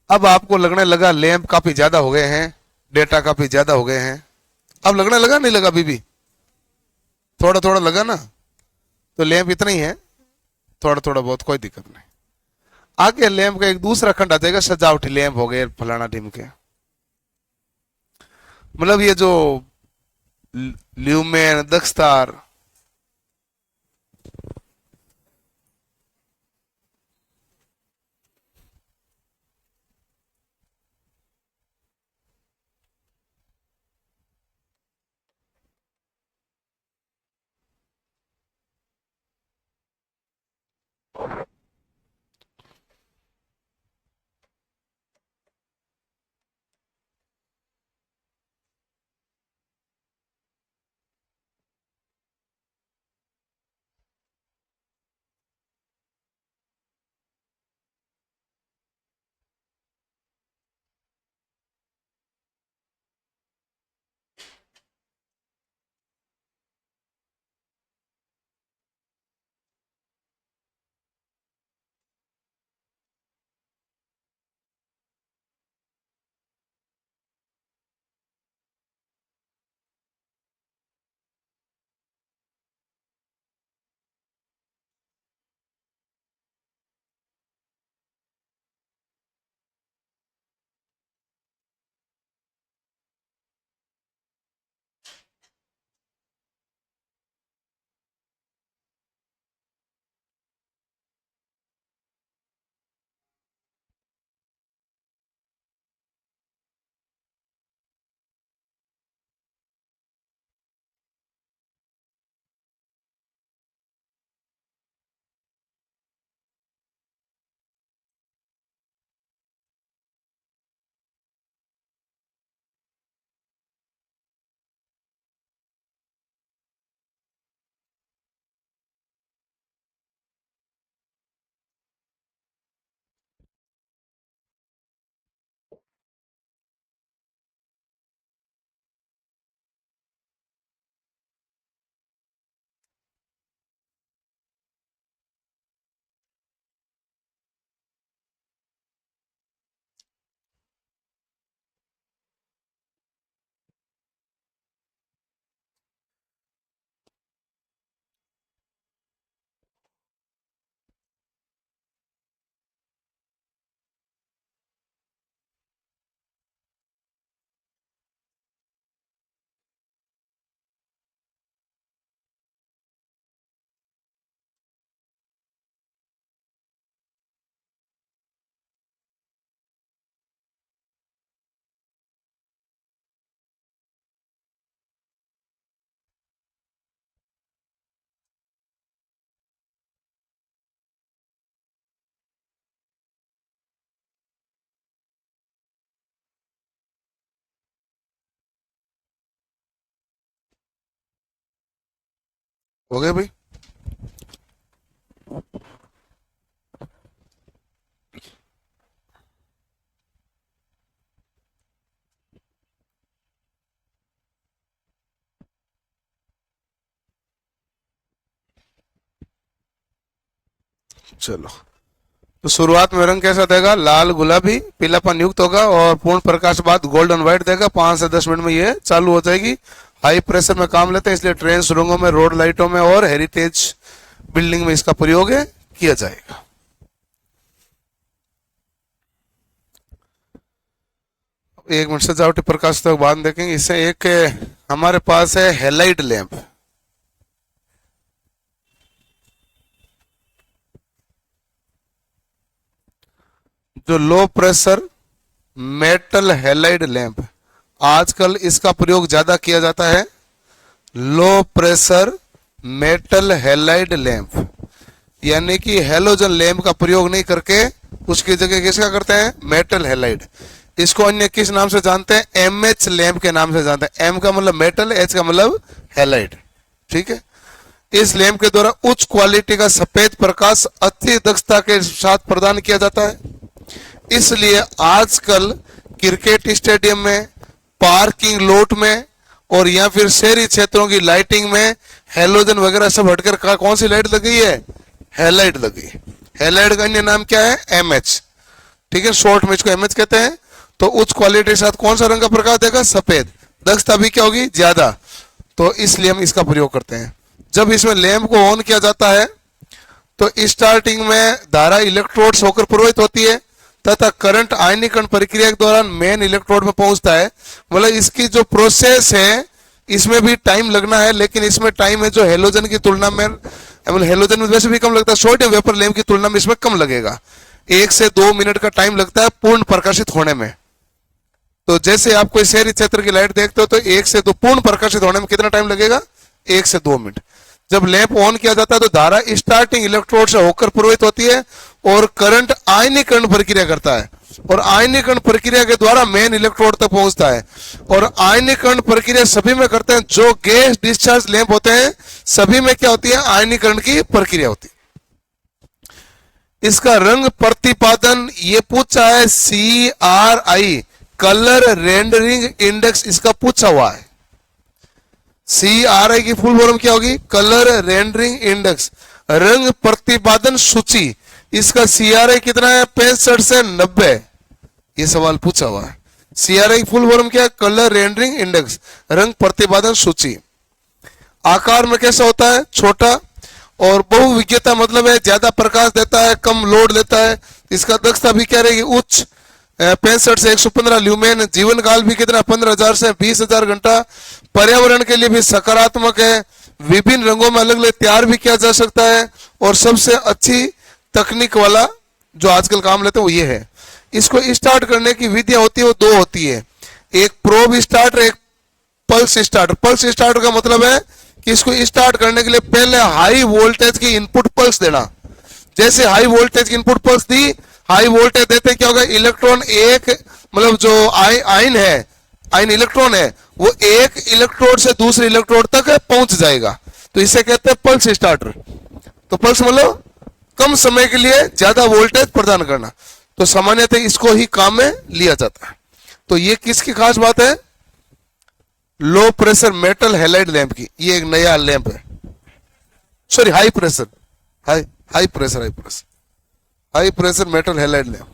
अब आपको लगने लगा लैंप काफी ज्यादा हो गए हैं, डेटा काफी ज्यादा हो गए हैं। अब लगने लगा, नहीं लगा अभी भी, थोड़ा थोड़ा लगा ना। तो लैंप इतना ही है, थोड़ा थोड़ा बहुत, कोई दिक्कत नहीं। आगे लैंप का एक दूसरा खंड आ जाएगा, सजावटी लैंप हो गए फलाना टीम के। मतलब ये जो ल्यूमेन, दक्षतार। हो गए भाई? चलो, तो शुरुआत में रंग कैसा देगा? लाल गुलाबी, पीलापन युक्त होगा और पूर्ण प्रकाश बाद गोल्डन व्हाइट देगा। 5 से 10 मिनट में ये चालू हो जाएगी। हाई प्रेशर में काम लेते हैं, इसलिए ट्रेन सुरंगों में, रोड लाइटों में और हेरिटेज बिल्डिंग में इसका प्रयोग किया जाएगा। एक मिनट, सजावटी प्रकाश तक बाद देखेंगे। इससे एक हमारे पास है हेलाइड लैंप। जो low pressure metal halide lamp, आजकल इसका प्रयोग ज्यादा किया जाता है। Low pressure metal halide lamp, यानी कि हेलोजन लैंप का प्रयोग नहीं करके उसकी जगह किसका करते हैं? Metal halide. इसको अन्य किस नाम से जानते हैं? एमएच लैंप के नाम से जानते हैं। एम का मतलब मेटल, एच का मतलब हेलाइड। ठीक है। इस लैंप के द्वारा उच्च क्वालिटी का सफेद प्रकाश अच्छी दक्षता के साथ प्रदान किया जाता है। इसलिए आजकल क्रिकेट स्टेडियम में, पार्किंग लॉट में और या फिर शहरी क्षेत्रों की लाइटिंग में हेलोजन वगैरह सब हटकर कौन सी लाइट लगी है? हेलाइट लगी। हेलाइट का अन्य नाम क्या है? एमएच। ठीक है, शॉर्ट में इसको एमएच कहते हैं। तो उच्च क्वालिटी के साथ कौन सा रंग का प्रकाश देगा? सफेद। दक्षता भी क्या होगी? ज्यादा। तो इसलिए हम इसका प्रयोग करते हैं। जब इसमें लैंप को ऑन किया जाता है तो स्टार्टिंग में धारा इलेक्ट्रोड्स होकर प्रवाहित होती है तथा करंट आयनीकरण प्रक्रिया के दौरान मेन इलेक्ट्रोड में पहुंचता है। मतलब इसकी जो प्रोसेस है इसमें भी टाइम लगना है, लेकिन इसमें टाइम है जो हेलोजन की तुलना में, हेलोजन में वैसे भी कम लगता है, सोडियम वेपर लैंप की तुलना में इसमें कम लगेगा। 1 से 2 मिनट का टाइम लगता है पूर्ण प्रकाशित होने में। तो जैसे आप कोई शहरी क्षेत्र की लाइट देखते हो तो 1 से 2 पूर्ण प्रकाशित होने में कितना टाइम लगेगा? 1 से 2 मिनट। जब लैंप ऑन किया जाता है तो धारा स्टार्टिंग इलेक्ट्रोड से होकर प्रवाहित होती है और करंट आयनीकरण प्रक्रिया करता है, और आयनीकरण प्रक्रिया के द्वारा मेन इलेक्ट्रोड तक पहुंचता है। और आयनीकरण प्रक्रिया सभी में करते हैं, जो गैस डिस्चार्ज लैंप होते हैं सभी में क्या होती है? आयनीकरण की प्रक्रिया होती है। इसका रंग प्रतिपादन ये पूछा है, CRI कलर रेंडरिंग इंडेक्स इसका पूछा हुआ है। CRI की फुल फॉर्म क्या होगी? कलर रेंडरिंग इंडेक्स, रंग प्रतिपादन सूची। इसका CRI कितना है? 65 से 90। ये सवाल पूछा हुआ है। CRI की फुल फॉर्म क्या है? कलर रेंडरिंग इंडेक्स, रंग प्रतिपादन सूची। आकार में कैसा होता है? छोटा। और बहुविज्ञता मतलब है ज्यादा प्रकाश देता है, कम लोड लेता है। इसका दक्षता भी क्या रहेगी? उच्च, 65 से 115 ल्यूमेन। जीवन काल भी कितना? 15,000 से 20,000 घंटा। पर्यावरण के लिए भी सकारात्मक है। विभिन्न रंगों में अलग अलग तैयार भी किया जा सकता है। और सबसे अच्छी तकनीक वाला जो आजकल काम लेते हैं वो ये है। इसको स्टार्ट करने की विधियां होती है, वो 2 होती है, एक प्रोब स्टार्टर, एक पल्स स्टार्टर। पल्स स्टार्टर का मतलब है कि इसको स्टार्ट करने के लिए पहले हाई वोल्टेज की इनपुट पल्स देना। जैसे हाई वोल्टेज की इनपुट पल्स दी, हाई वोल्टेज देते क्या होगा? इलेक्ट्रॉन एक, मतलब जो आयन है, आयन इलेक्ट्रॉन है, वो एक इलेक्ट्रोड से दूसरे इलेक्ट्रोड तक पहुंच जाएगा। तो इसे कहते हैं पल्स स्टार्टर। तो पल्स मतलब कम समय के लिए ज्यादा वोल्टेज प्रदान करना। तो सामान्यतः इसको ही काम में लिया जाता है। तो ये किसकी खास बात है? Low pressure metal halide lamp की। ये एक नया लैंप है, sorry high pressure, high pressure metal halide lamp.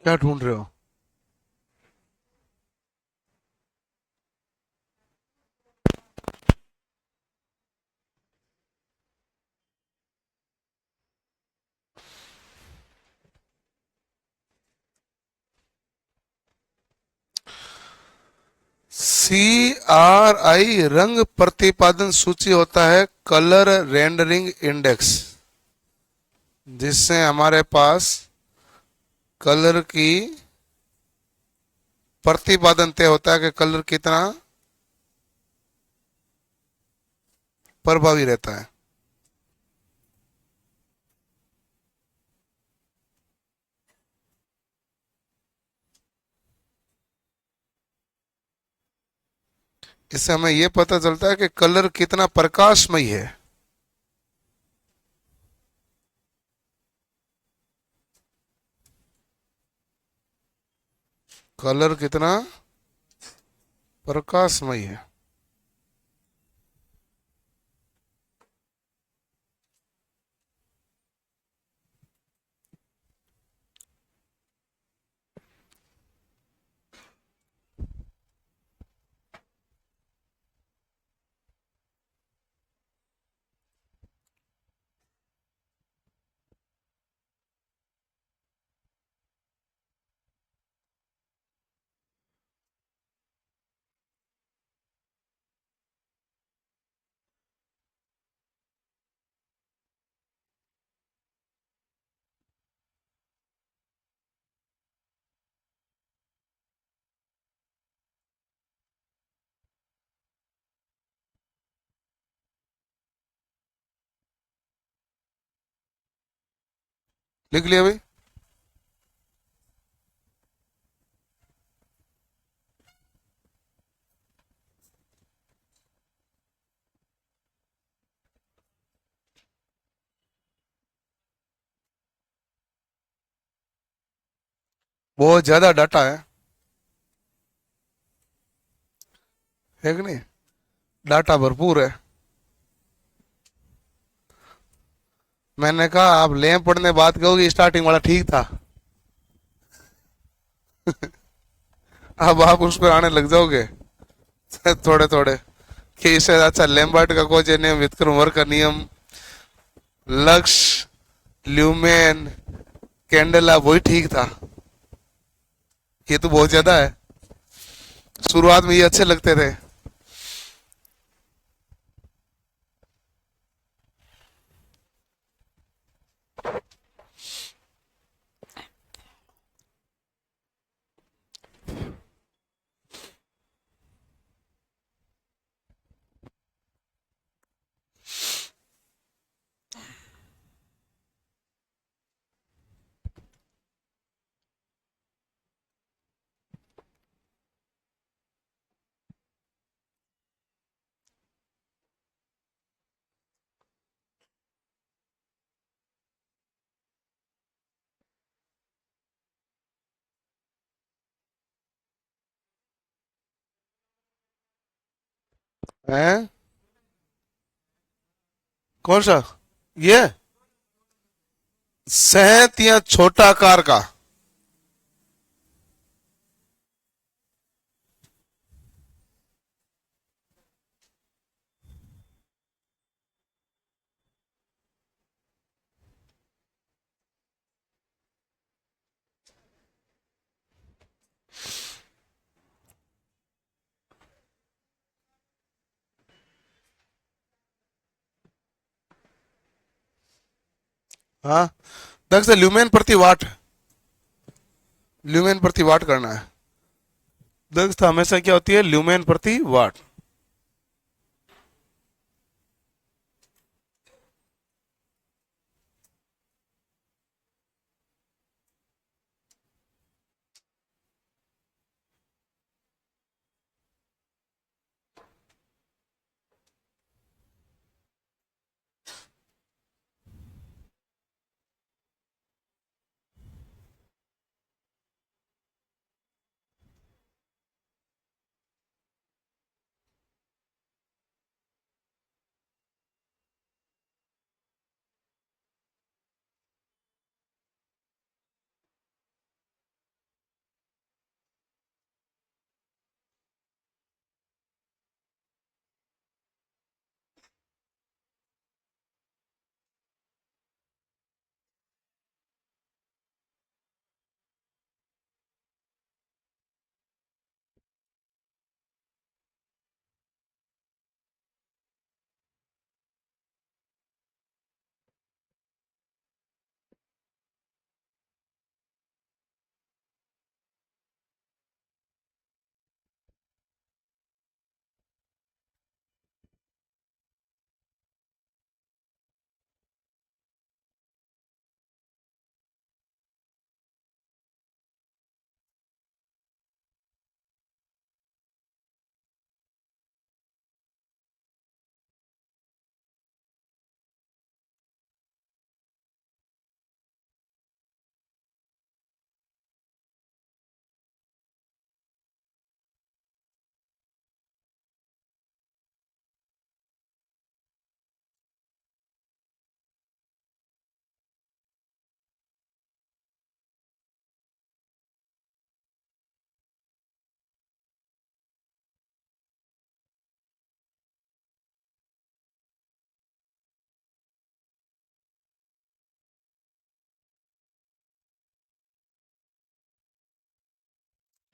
क्या ढूंढ रहे हो? CRI रंग प्रतिपादन सूची होता है कलर रेंडरिंग इंडेक्स, जिससे हमारे पास कलर की प्रतिपादन तय होता है कि कलर कितना प्रभावी रहता है। इससे हमें यह पता चलता है कि कलर कितना प्रकाशमयी है। कलर कितना प्रकाशमयी है। लिख लिया भाई? बहुत ज्यादा डाटा है कि नहीं? डाटा भरपूर है। मैंने कहा आप लैंप पढ़ने बात कहोगे, स्टार्टिंग वाला ठीक था, अब आप उस पर आने लग जाओगे थोड़े थोड़े, कि इससे अच्छा लैम्बर्ट का कोजे नियम, वितक्रम का नियम, लक्स, ल्यूमेन, कैंडेला, वही ठीक था। ये तो बहुत ज्यादा है। शुरुआत में ये अच्छे लगते थे। हैं? कौन सा? ये सहत या छोटा आकार का? हाँ, दस से ल्यूमेन प्रति वाट, ल्यूमेन प्रति वाट करना है। दस हमेशा क्या होती है? ल्यूमेन प्रति वाट।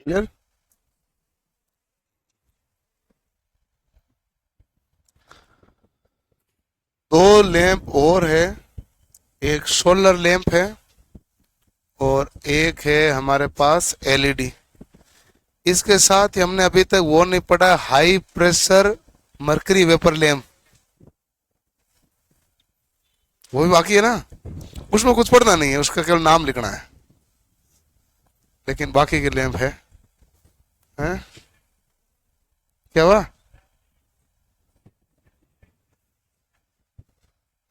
क्लियर। दो लैंप और है, एक सोलर लैंप है और एक है हमारे पास एलईडी। इसके साथ ही हमने अभी तक वो नहीं पढ़ा, high pressure mercury vapour lamp, वो भी बाकी है ना। उसमें कुछ पढ़ना नहीं है, उसका केवल नाम लिखना है, लेकिन बाकी के लैंप हैं? क्या हुआ?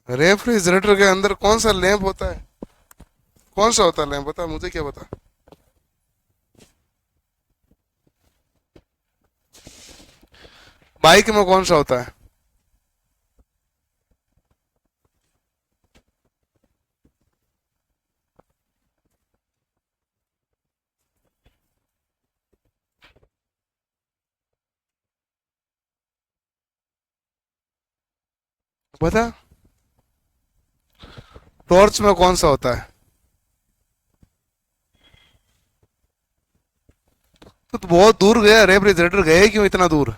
रेफ्रिजरेटर के अंदर कौन सा लैंप होता है? कौन सा होता है लैंप, बता मुझे, क्या बता। बाइक में कौन सा होता है? बता। टॉर्च में कौन सा होता है? तो बहुत दूर गया, रेफ्रिजरेटर गए क्यों इतना दूर?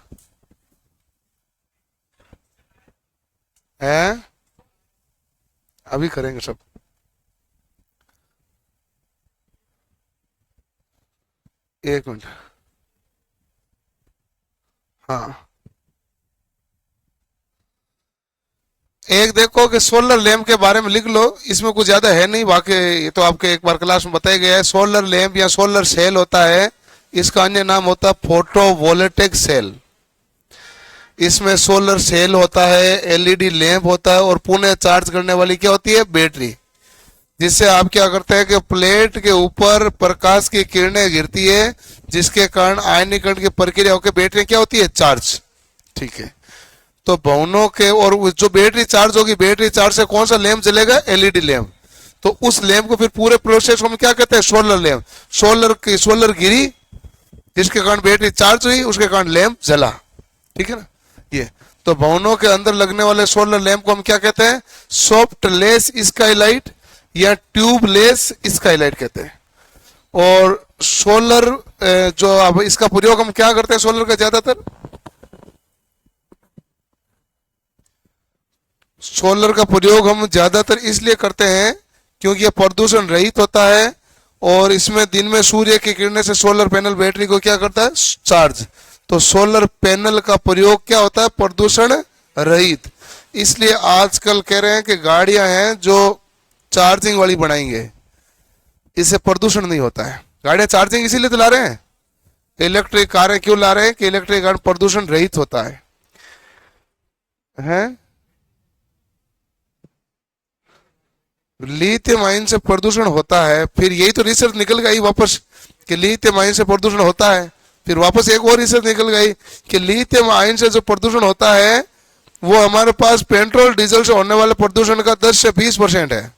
है? अभी करेंगे सब। एक मिनट। हाँ, एक देखो कि सोलर लैंप के बारे में लिख लो, इसमें कुछ ज्यादा है नहीं, बाकी ये तो आपके एक बार क्लास में बताया गया है। सोलर लैंप या सोलर सेल होता है, इसका अन्य नाम होता है फोटोवोल्टेइक सेल। इसमें सोलर सेल होता है, एलईडी लैंप होता है और पुनः चार्ज करने वाली क्या होती है? बैटरी। जिससे आप क्या करते हैं कि प्लेट के ऊपर प्रकाश की किरणें गिरती है, जिसके कारण आयनीकरण की प्रक्रिया होकर बैटरी क्या होती है? चार्ज। ठीक है। तो भवनों के, और जो बैटरी चार्ज होगी, बैटरी चार्ज से कौन सा लैंप जलेगा? LED lamp. तो उस लैंप को फिर पूरे प्रोसेस को हम क्या कहते हैं? Solar lamp. सोलर गिरी, जिसके कारण बैटरी चार्ज हुई, उसके कारण लैंप जला। ठीक है ना? ये तो भवनों के अंदर लगने वाले सोलर लैंप को हम क्या कहते हैं? सॉफ्ट लेस स्काईलाइट या ट्यूबलेस स्काईलाइट कहते हैं। और सोलर, जो अब इसका प्रयोग हम क्या करते हैं सोलर का ज्यादातर? सोलर का प्रयोग हम ज्यादातर इसलिए करते हैं क्योंकि यह प्रदूषण रहित होता है, और इसमें दिन में सूर्य की किरणें से सोलर पैनल बैटरी को क्या करता है? चार्ज। तो सोलर पैनल का प्रयोग क्या होता है? प्रदूषण रहित। इसलिए आजकल कह रहे हैं कि गाड़ियां हैं जो चार्जिंग वाली बनाएंगे, इससे प्रदूषण नहीं होता है। गाड़ियां चार्जिंग इसीलिए तो ला रहे हैं, इलेक्ट्रिक कारें क्यों ला रहे हैं? कि इलेक्ट्रिक कार प्रदूषण रहित होता है। लिथियम आयन से प्रदूषण होता है, फिर यही तो रिसर्च निकल गई वापस कि लिथियम आयन से प्रदूषण होता है। फिर वापस एक और रिसर्च निकल गई कि लिथियम आयन से जो प्रदूषण होता है वो हमारे पास पेट्रोल डीजल से होने वाले प्रदूषण का 10 से 20% है।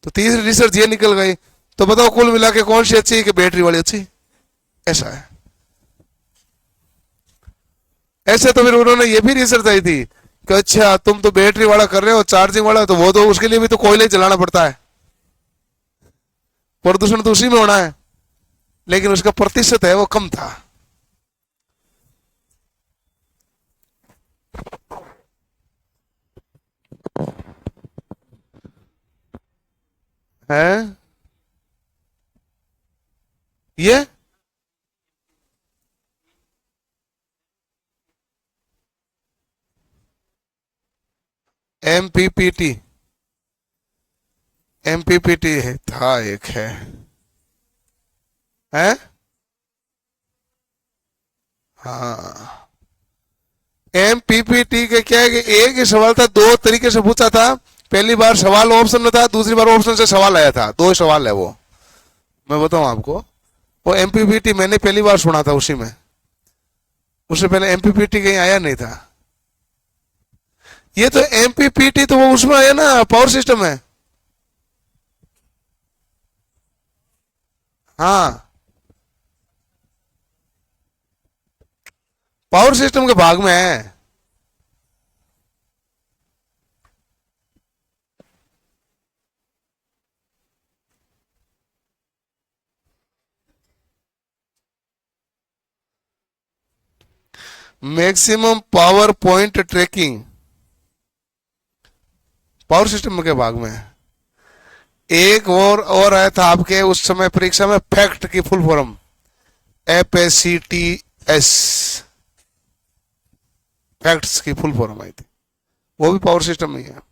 तो तीसरी रिसर्च ये निकल गई। तो बताओ कुल मिला के कौन सी अच्छी है कि बैटरी वाली अच्छी? ऐसा है। ऐसे तो फिर उन्होंने ये भी रिसर्च आई थी कि अच्छा तुम तो बैटरी वाला कर रहे हो, चार्जिंग वाला, तो वो तो उसके लिए भी तो कोयले ही जलाना पड़ता है, प्रदूषण तो उसी में होना है, लेकिन उसका प्रतिशत है वो कम था। है ये एमपीपीटी। एमपीपीटी है था, एक है। हाँ, एमपीपीटी के क्या है कि एक ही सवाल था, दो तरीके से पूछा था। पहली बार सवाल ऑप्शन में था, दूसरी बार ऑप्शन से सवाल आया था। दो सवाल है वो, मैं बताऊं आपको। वो एमपीपीटी मैंने पहली बार सुना था उसी में, उससे पहले एमपीपीटी कहीं आया नहीं था। ये तो एमपीपीटी तो वो उसमें आया ना, पावर सिस्टम है। हाँ, पावर सिस्टम के भाग में है। Maximum power point tracking power system के भाग में एक और आया था आपके उस समय परीक्षा में, फैक्ट की फुल फॉर्म FACTS, फैक्ट्स की फुल फॉर्म आई थी, वो भी पावर सिस्टम में है।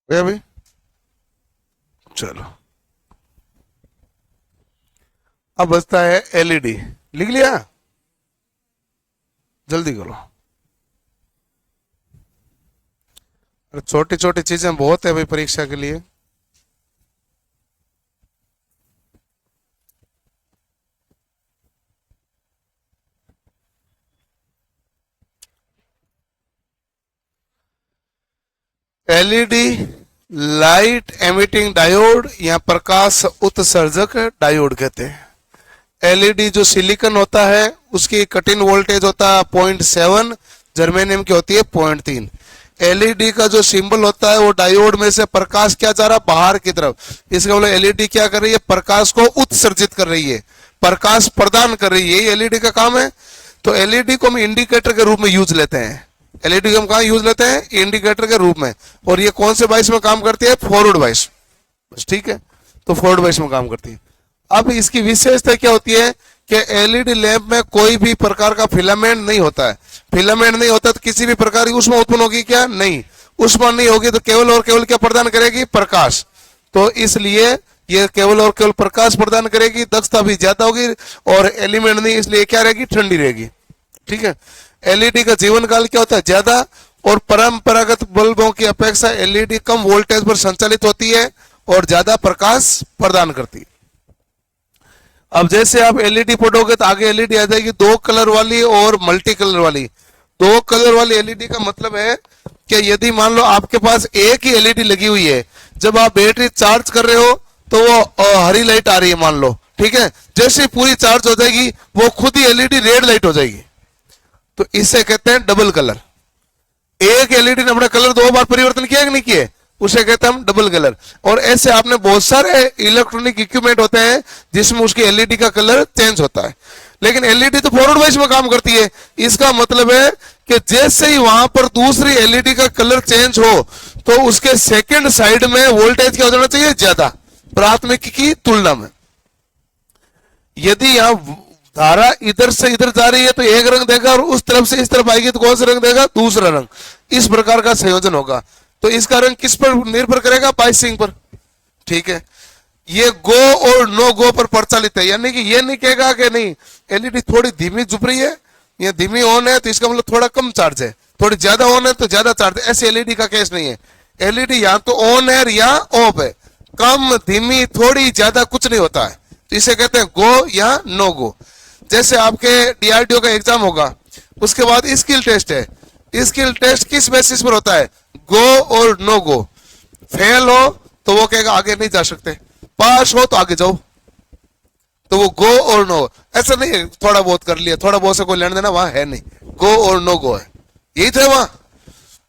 गया भाई, चलो अब बचता है LED। लिख लिया, जल्दी करो। अरे छोटी छोटी चीजें बहुत है भाई परीक्षा के लिए। LED लाइट एमिटिंग डायोड या प्रकाश उत्सर्जक डायोड कहते हैं। LED जो सिलिकॉन होता है उसकी कट इन वोल्टेज होता है 0.7, जर्मेनियम की होती है 0.3। LED का जो सिंबल होता है वो डायोड में से प्रकाश क्या जा रहा है बाहर की तरफ, इसका मतलब LED क्या कर रही है, प्रकाश को उत्सर्जित कर रही है, प्रकाश प्रदान कर रही है, यही LED का काम है। तो LED को हम इंडिकेटर के रूप में यूज लेते हैं। LED को हम कहा यूज लेते हैं, इंडिकेटर के रूप में। और ये कौन से बाइस में काम करती है, फॉरवर्ड बाइस, बस ठीक है, तो फॉरवर्ड बाइस में काम करती है। अब इसकी विशेषता क्या होती है कि LED लैंप में कोई भी प्रकार का फिलामेंट नहीं होता है। फिलामेंट नहीं होता तो किसी भी प्रकार की ऊष्मा उत्पन्न होगी क्या, नहीं। ऊष्मा नहीं होगी तो केवल और केवल क्या प्रदान करेगी, प्रकाश। तो इसलिए ये केवल और केवल प्रकाश प्रदान करेगी, दक्षता भी ज्यादा होगी, और एलिमेंट नहीं इसलिए क्या रहेगी, ठंडी रहेगी। ठीक है। LED का जीवन काल क्या होता है, ज्यादा, और परंपरागत बल्बों की अपेक्षा LED कम वोल्टेज पर संचालित होती है और ज्यादा प्रकाश प्रदान करती है। अब जैसे आप LED पढ़ोगे तो आगे LED आ जाएगी 2 कलर वाली और मल्टी कलर वाली। 2 कलर वाली LED का मतलब है कि यदि मान लो आपके पास एक ही LED लगी हुई है, जब आप बैटरी चार्ज कर रहे हो तो वो हरी लाइट आ रही है मान लो, ठीक है, जैसे पूरी चार्ज हो जाएगी वो खुद ही LED रेड लाइट हो जाएगी। तो इसे कहते हैं डबल कलर। एक LED ने अपना कलर 2 बार परिवर्तन किया कि नहीं किए, उसे कहते हैं हम डबल कलर। और ऐसे आपने बहुत सारे इलेक्ट्रॉनिक इक्विपमेंट होते हैं जिसमें उसकी LED का कलर चेंज होता है, लेकिन LED तो फॉरवर्ड वाइज में काम करती है। इसका मतलब है कि जैसे ही वहां पर दूसरी एलईडी का कलर चेंज हो तो उसके सेकंड साइड में वोल्टेज क्या हो जाना चाहिए, ज्यादा, प्राथमिक की तुलना में। यदि यहां धारा इधर से इधर जा रही है तो एक रंग देगा, और उस तरफ से इस तरफ आएगी तो कौन सा रंग देगा, दूसरा रंग। इस प्रकार का संयोजन होगा। तो इसका रंग किस पर निर्भर करेगा, बाइसिंग पर। ठीक है, ये गो और नो गो पर प्रचलित है, यानी कि ये नहीं कहेगा कि नहीं एलईडी थोड़ी धीमी जुप रही है या धीमी ऑन है तो इसका मतलब थोड़ा कम चार्ज है, थोड़ी ज्यादा ऑन है तो ज्यादा चार्ज है, ऐसे एलईडी का केस नहीं है। एलईडी या तो ऑन है या ऑफ है, कम धीमी थोड़ी ज्यादा कुछ नहीं होता है। तो इसे कहते हैं गो या नो गो। जैसे आपके डीआरडीओ का एग्जाम होगा, उसके बाद स्किल टेस्ट है। स्किल टेस्ट किस बेसिस पर होता है, गो और नो गो। फेल हो तो वो कहेगा आगे नहीं जा सकते, पास हो तो आगे जाओ। तो वो गो और नो, ऐसा नहीं है थोड़ा बहुत कर लिया, थोड़ा बहुत से कोई लेने देना वहां है नहीं, गो और नो गो है, यही थे वहां।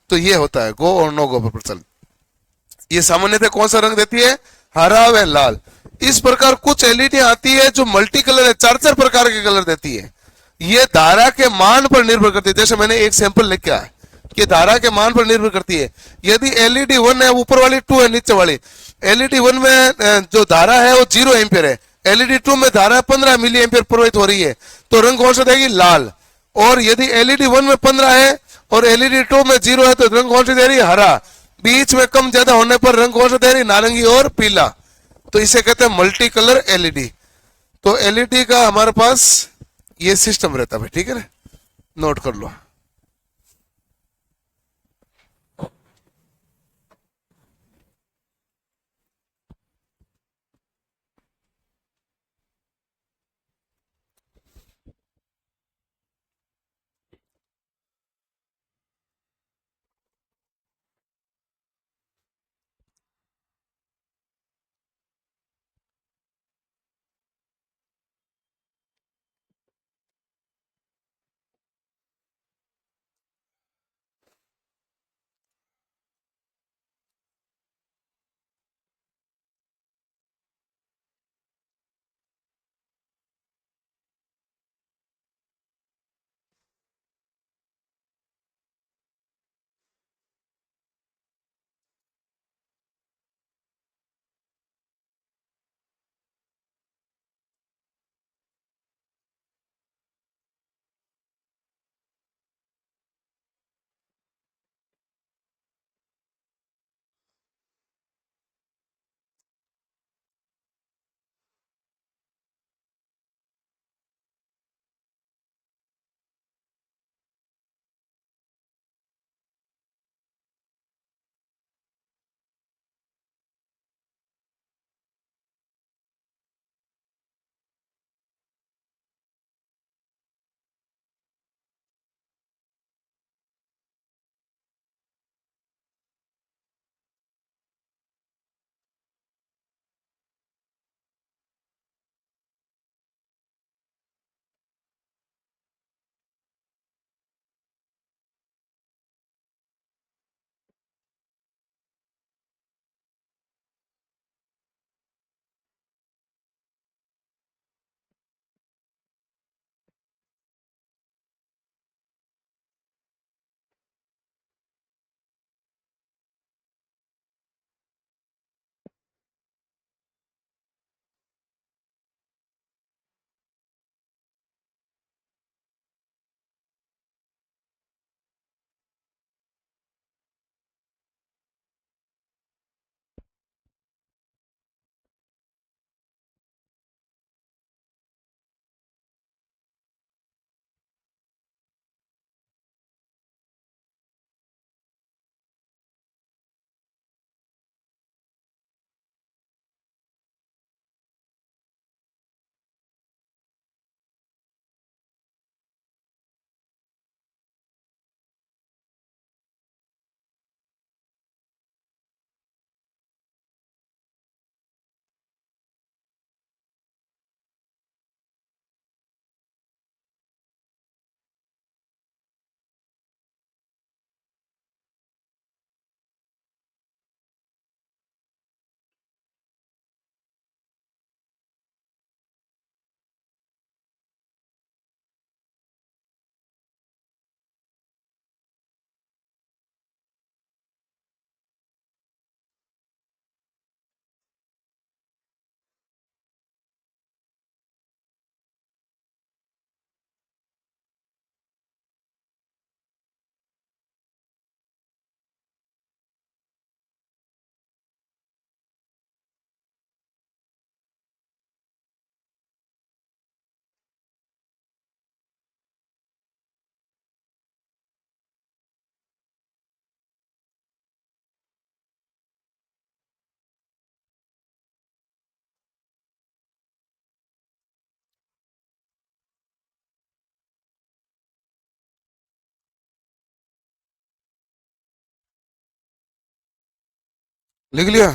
तो ये होता है गो और नो गो पर प्रचलित। ये सामान्यतः कौन सा रंग देती है, हरा व लाल। इस प्रकार कुछ एलईडी आती है जो मल्टी कलर है, चार चार प्रकार के कलर देती है। ये धारा के मान पर निर्भर करती है, जैसे मैंने एक सैंपल लिखा है कि धारा के मान पर निर्भर करती है। यदि एलईडी 1 है ऊपर वाली, 2 है नीचे वाली। एलईडी 1 में जो धारा है वो 0 एम्पियर है, एलईडी 2 में धारा 15 मिली एम्पियर प्रवाहित हो रही है, तो रंग कौन सा देगी, लाल। और यदि एलईडी 1 में 15 है और एलईडी 2 में 0 है तो रंग कौन सा दे रही है, हरा। बीच में कम ज्यादा होने पर रंग कौन सा दे रही, नारंगी और पीला। तो इसे कहते हैं मल्टी कलर एलईडी। तो एलईडी का हमारे पास ये सिस्टम रहता है भाई, ठीक है ना, नोट कर लो। लिख लिया।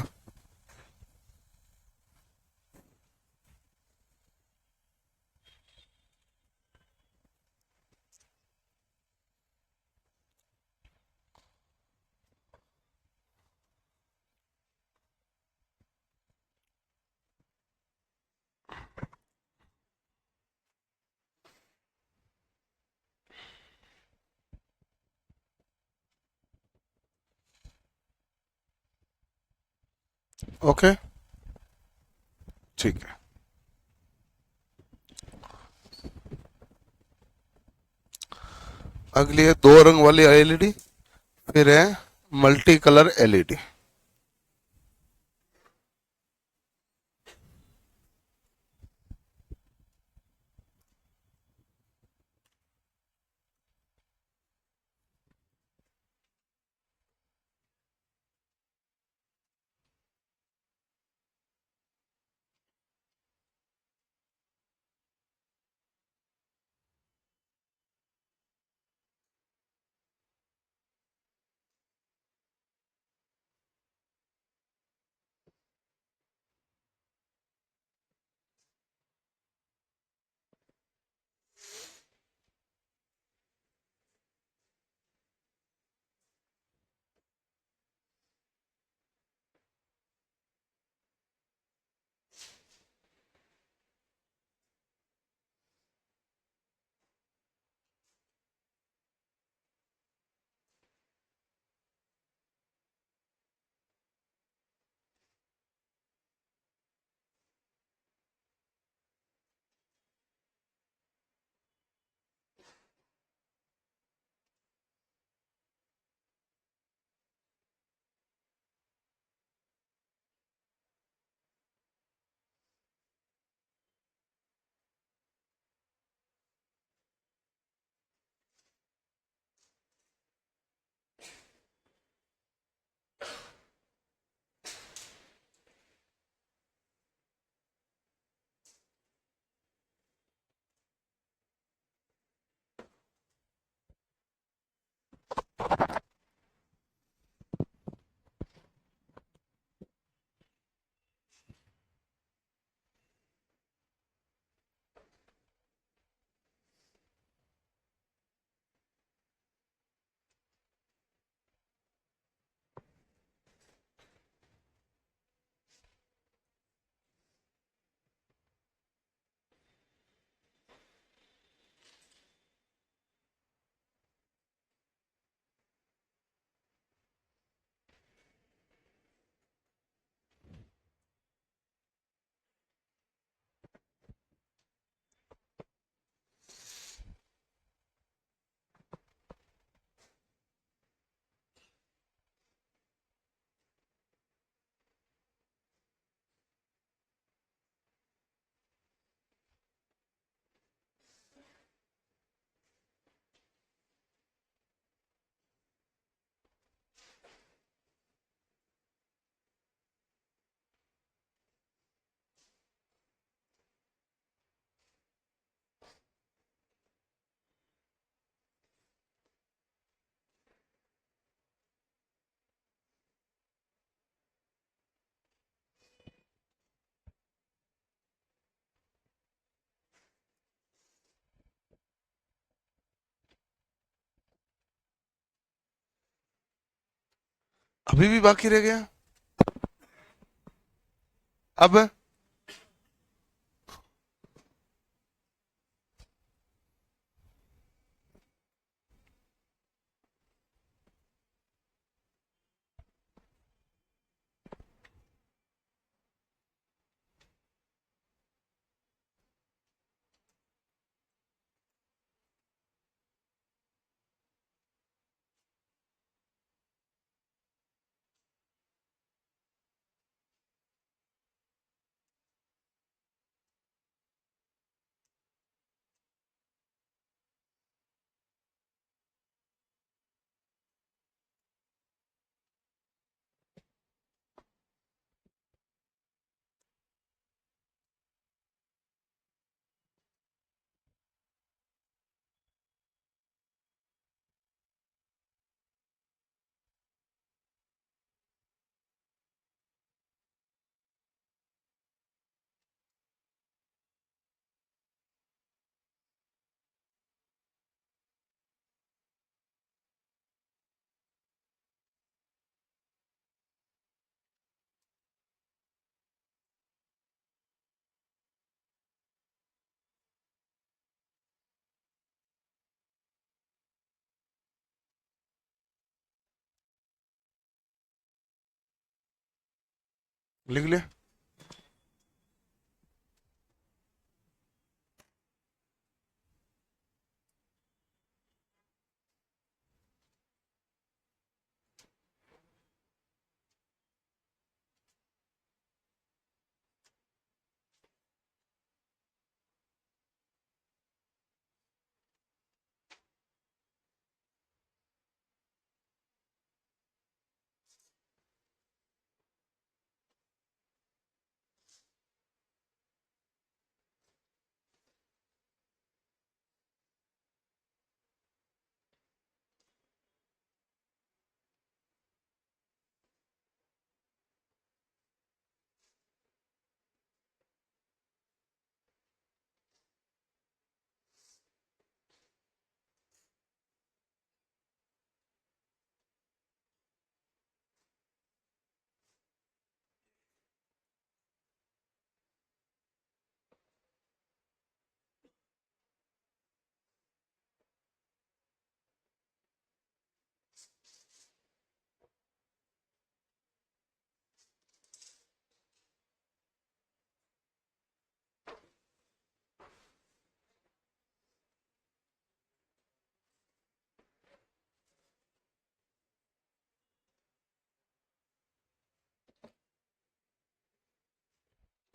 ओके, ठीक है। अगली है दो रंग वाली एलईडी, फिर है मल्टी कलर एलईडी। अभी भी बाकी रह गया। अब लिख लिया।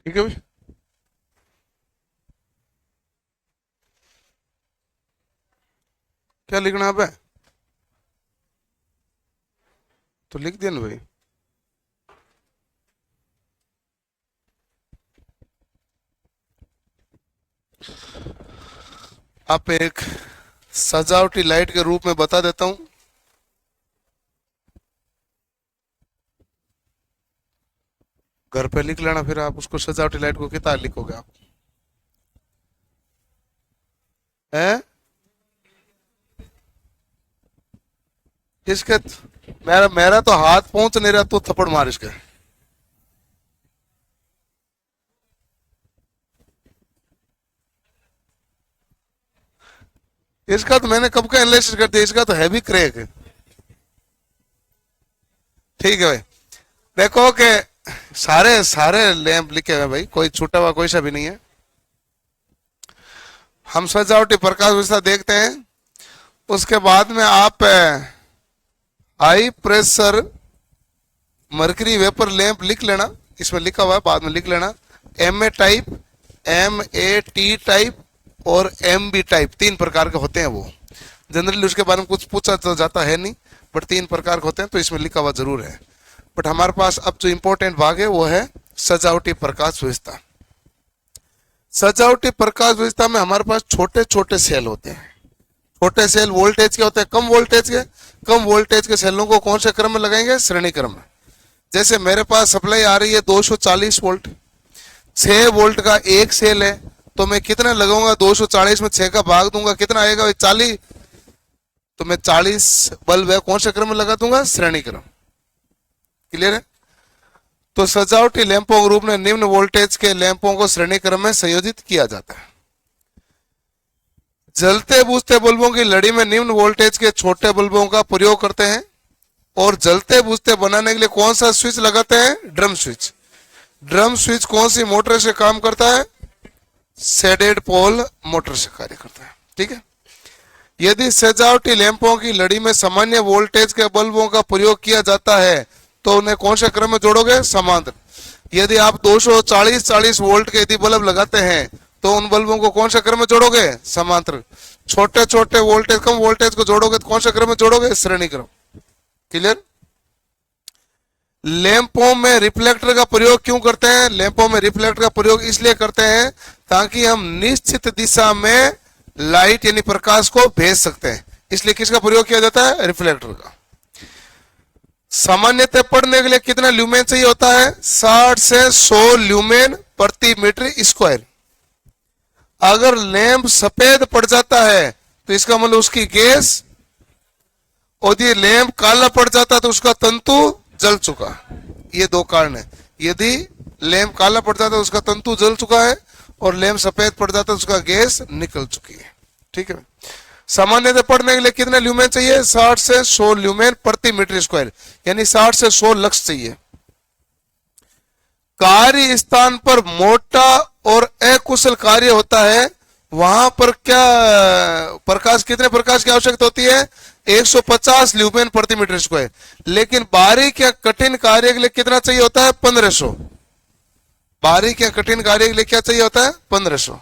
ठीक है भाई। क्या लिखना है? तो लिख दिया ना भाई। आप एक सजावटी लाइट के रूप में बता देता हूं। घर पे लिख लेना, फिर आप उसको सजावटी लाइट को कितना लिखोगे आप? हैं? इसके मेरा मेरा तो हाथ पहुंच नहीं रहा, तो थप्पड़ मार इसके। इसका तो मैंने कब का एनालिसिस कर दिया, इसका तो हैवी क्रैक है। ठीक है भाई, देखो कि सारे सारे लैंप लिखे हुए भाई, कोई छूटा हुआ कोई सा भी नहीं है। हम सजावटी प्रकाश व्यवस्था देखते हैं। उसके बाद में आप high pressure mercury vapour lamp लिख लेना, इसमें लिखा हुआ है, बाद में लिख लेना। MA टाइप, MAT टाइप और MB टाइप, 3 प्रकार के होते हैं वो। जनरली उसके बारे में कुछ पूछा तो जाता है नहीं, बट 3 प्रकार के होते हैं, तो इसमें लिखा हुआ जरूर है। बट हमारे पास अब जो इंपॉर्टेंट भाग है वो है सजावटी प्रकाश व्यवस्था। सजावटी प्रकाश व्यवस्था में हमारे पास छोटे छोटे सेल होते हैं। छोटे सेल वोल्टेज के होते हैं, कम वोल्टेज के। कम वोल्टेज के सेलों को कौन से क्रम में लगाएंगे? श्रेणी क्रम में। जैसे मेरे पास सप्लाई आ रही है 240 वोल्ट, 6 वोल्ट का एक सेल है, तो मैं कितना लगाऊंगा? 240 में 6 का भाग दूंगा, कितना आएगा? 40। तो मैं 40 बल्ब है, कौन से क्रम में लगा दूंगा? श्रेणी क्रम। क्लियर है? तो सजावटी लैंपों के रूप में निम्न वोल्टेज के लैंपों को श्रेणी क्रम में संयोजित किया जाता है। जलते बुझते बल्बों की लड़ी में निम्न वोल्टेज के छोटे बल्बों का प्रयोग करते हैं। और जलते बुझते बनाने के लिए कौन सा स्विच लगाते हैं? Drum switch. ड्रम स्विच कौन सी मोटर से काम करता है? शेडेड पोल मोटर से कार्य करता है। ठीक है। यदि सजावटी लैंपों की लड़ी में सामान्य वोल्टेज के बल्बों का प्रयोग किया जाता है तो उन्हें कौन से क्रम में जोड़ोगे? समांतर। यदि आप 240 वोल्ट के यदि बल्ब लगाते हैं तो उन बल्बों को कौन से क्रम में जोड़ोगे? समांतर। छोटे छोटे वोल्टेज, कम वोल्टेज को जोड़ोगे तो कौन से क्रम में जोड़ोगे? श्रेणी क्रम। क्लियर? लैंपों में रिफ्लेक्टर का प्रयोग क्यों करते हैं? लैंपों में रिफ्लेक्टर का प्रयोग इसलिए करते हैं ताकि हम निश्चित दिशा में लाइट यानी प्रकाश को भेज सकते हैं, इसलिए किसका प्रयोग किया जाता है? रिफ्लेक्टर का। सामान्यतः पढ़ने के लिए कितना ल्यूमेन चाहिए होता है? 60 से 100 ल्यूमेन प्रति मीटर स्क्वायर। अगर लैंप सफेद पड़ जाता है तो इसका मतलब उसकी गैस, और यदि लैंप काला पड़ जाता है तो उसका तंतु जल चुका। ये 2 कारण है। यदि लैंप काला पड़ जाता है तो उसका तंतु जल चुका है, और लैंप सफेद पड़ जाता है तो उसका गैस निकल चुकी है। ठीक है। सामान्यतः पढ़ने के लिए कितने ल्यूमेन चाहिए? 60 से 100 ल्यूमेन प्रति मीटर स्क्वायर, यानी 60 से 100 लक्स चाहिए। कार्य स्थान पर मोटा और अकुशल कार्य होता है, वहां पर क्या प्रकाश, कितने प्रकाश की आवश्यकता होती है? 150 ल्यूमेन प्रति मीटर स्क्वायर। लेकिन बारीक या कठिन कार्य के लिए कितना चाहिए होता है? 1500। बारीक या कठिन कार्य के लिए क्या चाहिए होता है? 1500।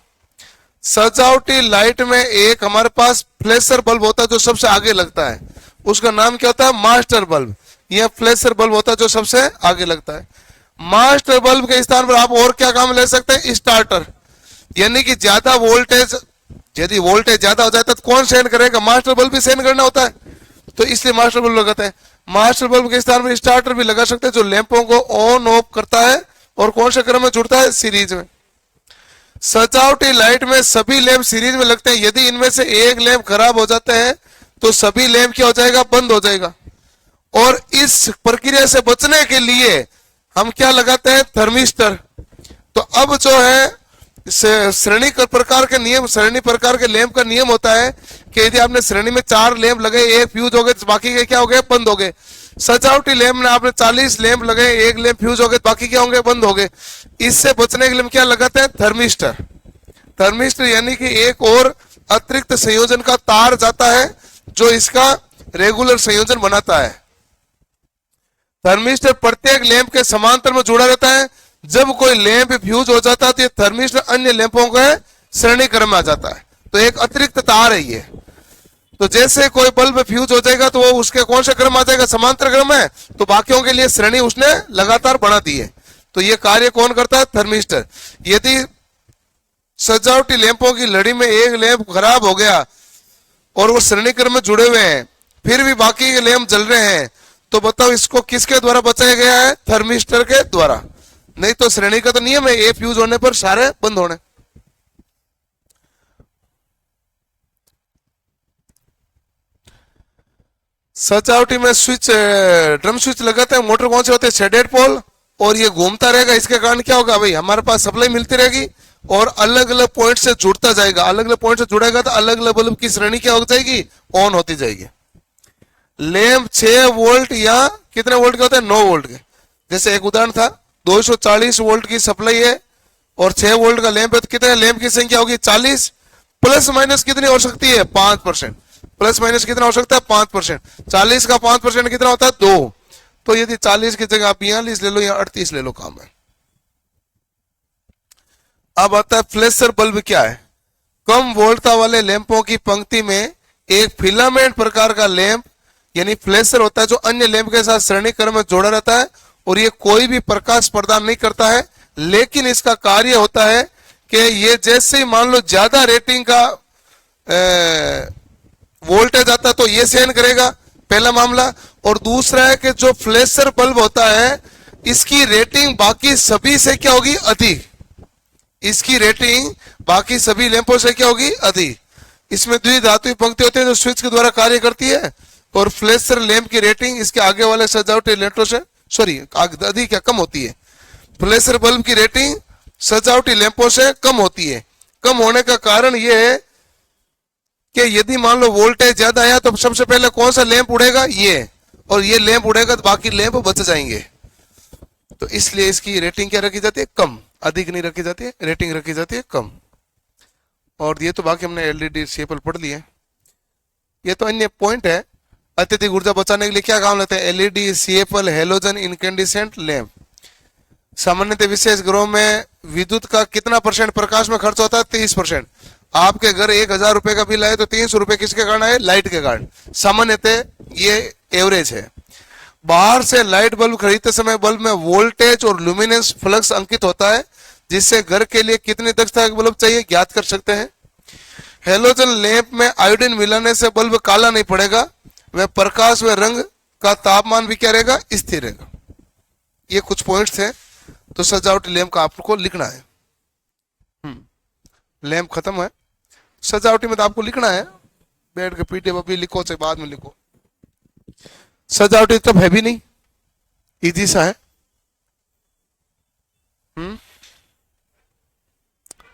सजावटी लाइट में एक हमारे पास फ्लैशर बल्ब होता है जो सबसे आगे लगता है, उसका नाम क्या होता है? Master bulb. यह फ्लैशर बल्ब होता है जो सबसे आगे लगता है। मास्टर बल्ब के स्थान पर आप और क्या काम ले सकते हैं? स्टार्टर। यानी कि ज्यादा वोल्टेज, यदि वोल्टेज ज्यादा हो जाता है तो कौन सहन करेगा? मास्टर बल्ब भी सहन करना होता है, तो इसलिए मास्टर बल्ब लगाते हैं। मास्टर बल्ब के स्थान पर स्टार्टर भी लगा सकते हैं जो लैंपों को ऑन ऑफ करता है, और कौन से क्रम में जुड़ता है? सीरीज में। सजावटी लाइट में सभी लैंप सीरीज में लगते हैं। यदि इनमें से एक लैंप खराब हो जाता है तो सभी लैंप क्या हो जाएगा? बंद हो जाएगा। और इस प्रक्रिया से बचने के लिए हम क्या लगाते हैं? थर्मिस्टर। तो अब जो है श्रेणी प्रकार के नियम, श्रेणी प्रकार के लैंप का नियम होता है कि यदि आपने श्रेणी में 4 लैंप लगे, एक फ्यूज हो गए तो बाकी के क्या हो गए? बंद हो गए। सजावटी लैंप में आपने 40 लैंप लगे, एक लैंप फ्यूज हो गए, बाकी क्या होंगे? बंद हो गए। इससे बचने के लिए हम क्या लगाते हैं? थर्मिस्टर। थर्मिस्टर यानी कि एक और अतिरिक्त संयोजन का तार जाता है जो इसका रेगुलर संयोजन बनाता है। थर्मिस्टर प्रत्येक लैंप के समांतर में जुड़ा रहता है। जब कोई लैंप फ्यूज हो जाता है तो ये थर्मिस्टर अन्य लैंपों के श्रेणी क्रम में आ जाता है, तो एक अतिरिक्त तार है ये। तो जैसे कोई बल्ब फ्यूज हो जाएगा तो वो उसके कौन से क्रम आ जाएगा? समांतर क्रम है, तो बाकियों के लिए श्रेणी उसने लगातार बना दी है। तो ये कार्य कौन करता है? थर्मिस्टर। यदि सजावटी लैंपों की लड़ी में एक लैंप खराब हो गया और वो श्रेणी क्रम में जुड़े हुए हैं, फिर भी बाकी के लैंप जल रहे हैं, तो बताओ इसको किसके द्वारा बचाया गया है? थर्मिस्टर के द्वारा। नहीं तो श्रेणी का तो नियम है, ए फ्यूज होने पर सारे बंद होने। सजावटी में स्विच, ड्रम स्विच लगाते हैं। मोटर कौन से होते हैं? Shaded pole. और ये घूमता रहेगा, इसके कारण क्या होगा भाई? हमारे पास सप्लाई मिलती रहेगी और अलग अलग पॉइंट से जुड़ता जाएगा। अलग अलग पॉइंट से जुड़ेगा तो अलग अलग बल्ब की श्रेणी क्या हो जाएगी? ऑन होती जाएगी। लैंप 6 वोल्ट या कितने वोल्ट के होते हैं? 9 वोल्ट के। जैसे एक उदाहरण था, 240 वोल्ट की सप्लाई है और 6 वोल्ट का लैंप है, तो कितने लैंप की संख्या होगी? 40। प्लस माइनस कितनी हो सकती है? 5%। प्लस माइनस कितना हो सकता है? 5%। 40 का 5% कितना होता है? 2। तो यदि 40 की जगह आप 42 ले लो या 38 ले लो, काम है। अब आता है फ्लैशर बल्ब क्या है? कम वोल्टता वाले लैंपों की पंक्ति में एक फिलामेंट प्रकार का लैंप यानी फ्लैशर होता है जो अन्य लैंप के साथ श्रेणी क्रम में जोड़ा रहता है, और ये कोई भी प्रकाश प्रदान नहीं करता है, लेकिन इसका कार्य होता है कि ये जैसे ही मान लो ज्यादा रेटिंग का वोल्टेज आता है तो ये सहन करेगा, पहला मामला। और दूसरा है कि जो फ्लैशर बल्ब होता है इसकी रेटिंग बाकी सभी से क्या होगी? अधिक। इसकी रेटिंग बाकी सभी लैंपों से क्या होगी? अधिक। इसमें द्विधातु पंक्ति होती है जो स्विच के द्वारा कार्य करती है, और फ्लैशर लैंप की रेटिंग इसके आगे वाले सजावटी लैंपों से अधिक या कम होती है। फ्लैशर बल्ब की रेटिंग सजावटी लैंपों से कम होती है। कम होने का कारण यह है कि यदि मान लो वोल्टेज ज्यादा आया तो सबसे पहले कौन सा लैंप उड़ेगा? ये, और ये लैंप उड़ेगा तो बाकी लैंप बच जाएंगे। तो इसलिए इसकी रेटिंग क्या रखी जाती है? कम। अधिक नहीं रखी जाती है, रेटिंग रखी जाती है कम। और ये तो बाकी हमने एलईडी सीएफएल पढ़ लिया। ये तो अन्य पॉइंट है। अत्यधिक ऊर्जा बचाने के लिए क्या काम लेते हैं? LED, CFL, halogen incandescent lamp. सामान्यतः विशेष घरों में विद्युत का कितना % प्रकाश में खर्च होता है? 30%। आपके घर 1000 रुपए का बिल आए तो 300 रुपए किसके कारण आए? लाइट के कारण। सामान्यतः ये एवरेज है। बाहर से लाइट बल्ब खरीदते समय बल्ब में वोल्टेज और लुमिनेंस फ्लक्स अंकित होता है, जिससे घर के लिए कितनी दक्षता का बल्ब चाहिए ज्ञात कर सकते हैं। हेलोजन लैंप में आयोडीन मिलाने से बल्ब काला नहीं पड़ेगा, वह प्रकाश व रंग का तापमान भी क्या रहेगा? स्थिर रहेगा। ये कुछ पॉइंट्स हैं, तो सजावटी लैंप का आपको लिखना है। लैंप खत्म है, सजावटी में तो आपको लिखना है। बैठ के पीडीएफ अभी लिखो चाहे बाद में लिखो। सजावटी तब है भी नहीं, इजी सा है।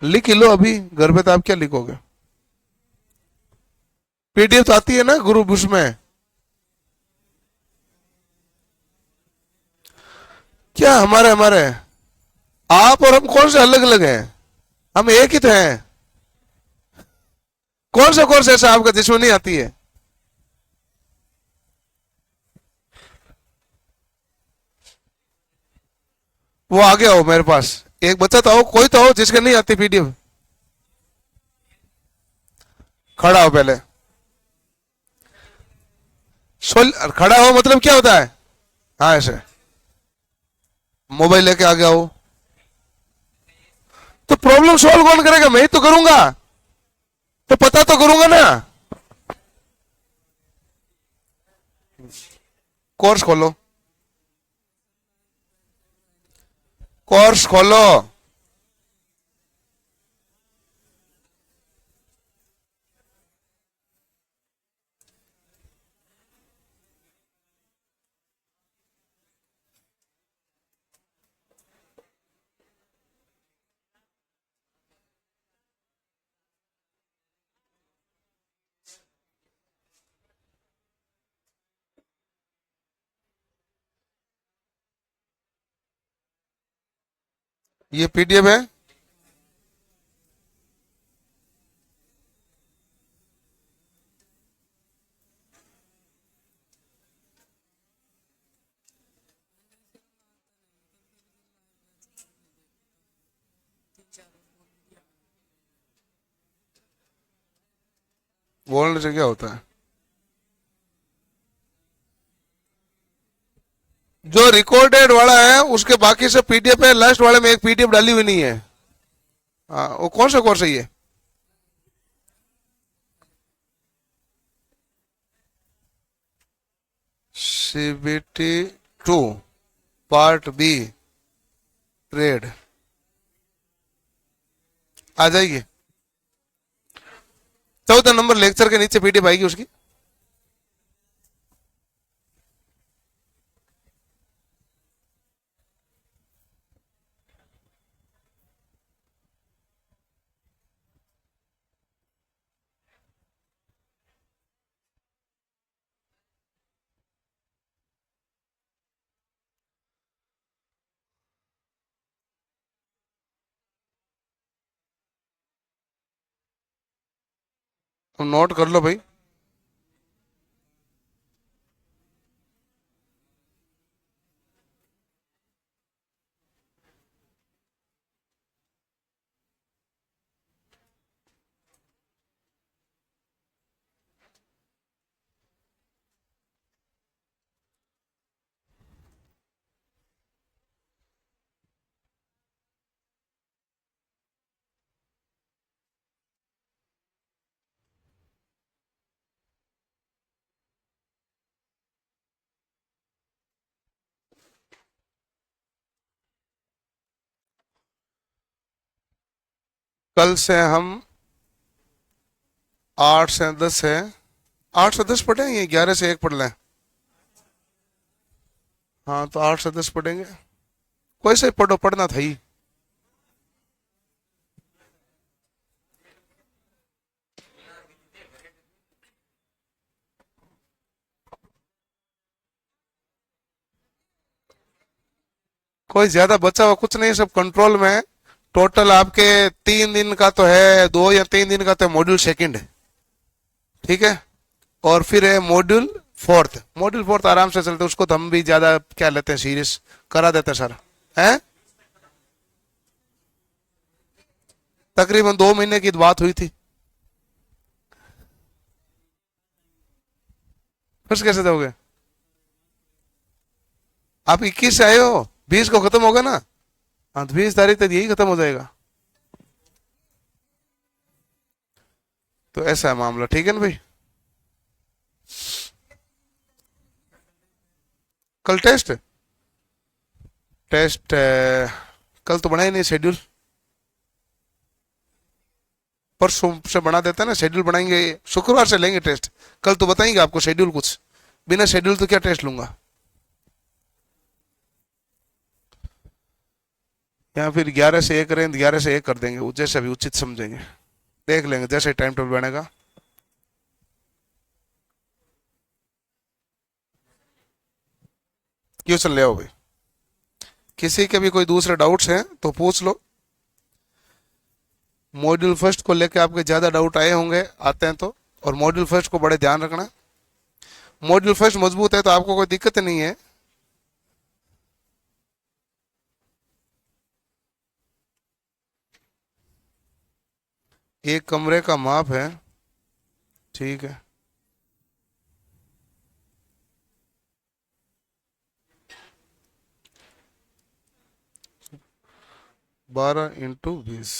लिख लो अभी घर पे, तो आप क्या लिखोगे? पीडीएफ तो आती है ना ग्रुप, उसमें क्या हमारे आप और हम कौन से अलग अलग हैं? हम एक ही तो हैं। कौन सा कोर्स ऐसा आपका जिसमें नहीं आती है? वो आ गया हो मेरे पास, एक बच्चा तो हो, कोई तो हो जिसके नहीं आती पीडीएफ। खड़ा हो पहले। खड़ा हो मतलब क्या होता है? हाँ ऐसे। मोबाइल लेके आ गया हो तो प्रॉब्लम सॉल्व कौन करेगा? मैं ही तो करूंगा। तो पता तो करूंगा ना। कोर्स खोलो, कोर्स खोलो। ये पीडीएफ है। बोलने से क्या होता है? जो रिकॉर्डेड वाला है उसके बाकी सब पीडीएफ है, लास्ट वाले में एक पीडीएफ डाली हुई नहीं है। हाँ, वो कौन सा कोर्स है ये? CBT 2 part B, trade. आ जाएगी। 14 नंबर लेक्चर के नीचे पीडीएफ आएगी उसकी। तुम नोट कर लो भाई। कल से हम 8 से 10 है। 8 से 10 पढ़े, ये 11 से 1 पढ़ लें। हाँ तो 8 से 10 पढ़ेंगे। कोई से पढ़ो, पढ़ना था ही। कोई ज्यादा बचा हुआ कुछ नहीं, सब कंट्रोल में है। टोटल आपके 3 दिन का तो है, 2 या 3 दिन का तो मॉड्यूल सेकंड है। ठीक है। और फिर है मॉड्यूल फोर्थ। मॉड्यूल फोर्थ आराम से चलते, उसको तो हम भी ज्यादा क्या लेते हैं, सीरियस करा देते हैं सारा। है तकरीबन 2 महीने की बात हुई थी। फिर कैसे दोगे? आप 21 से आए हो, 20 को खत्म होगा ना। हाँ तो 20 तारीख तक यही खत्म हो जाएगा। तो ऐसा है मामला, ठीक है ना भाई। कल टेस्ट, टेस्ट कल तो बना ही नहीं शेड्यूल। परसों से बना देते हैं ना शेड्यूल, बनाएंगे शुक्रवार से लेंगे टेस्ट। कल तो बताएंगे आपको शेड्यूल कुछ, बिना शेड्यूल तो क्या टेस्ट लूंगा। या फिर 11 से 1 करें, 11 से 1 कर देंगे, वो जैसे भी उचित समझेंगे। देख लेंगे जैसे टाइम टेबल बनेगा। क्वेश्चन ले आओ भाई। किसी के भी कोई दूसरे डाउट्स हैं तो पूछ लो। मॉड्यूल फर्स्ट को लेके आपके ज़्यादा डाउट आए होंगे, आते हैं तो। और मॉड्यूल फर्स्ट को बड़े ध्यान रखना। मॉड्यूल फर्स्ट मजबूत है तो आपको कोई दिक्कत नहीं है। एक कमरे का माप है, ठीक है। 12 × 20।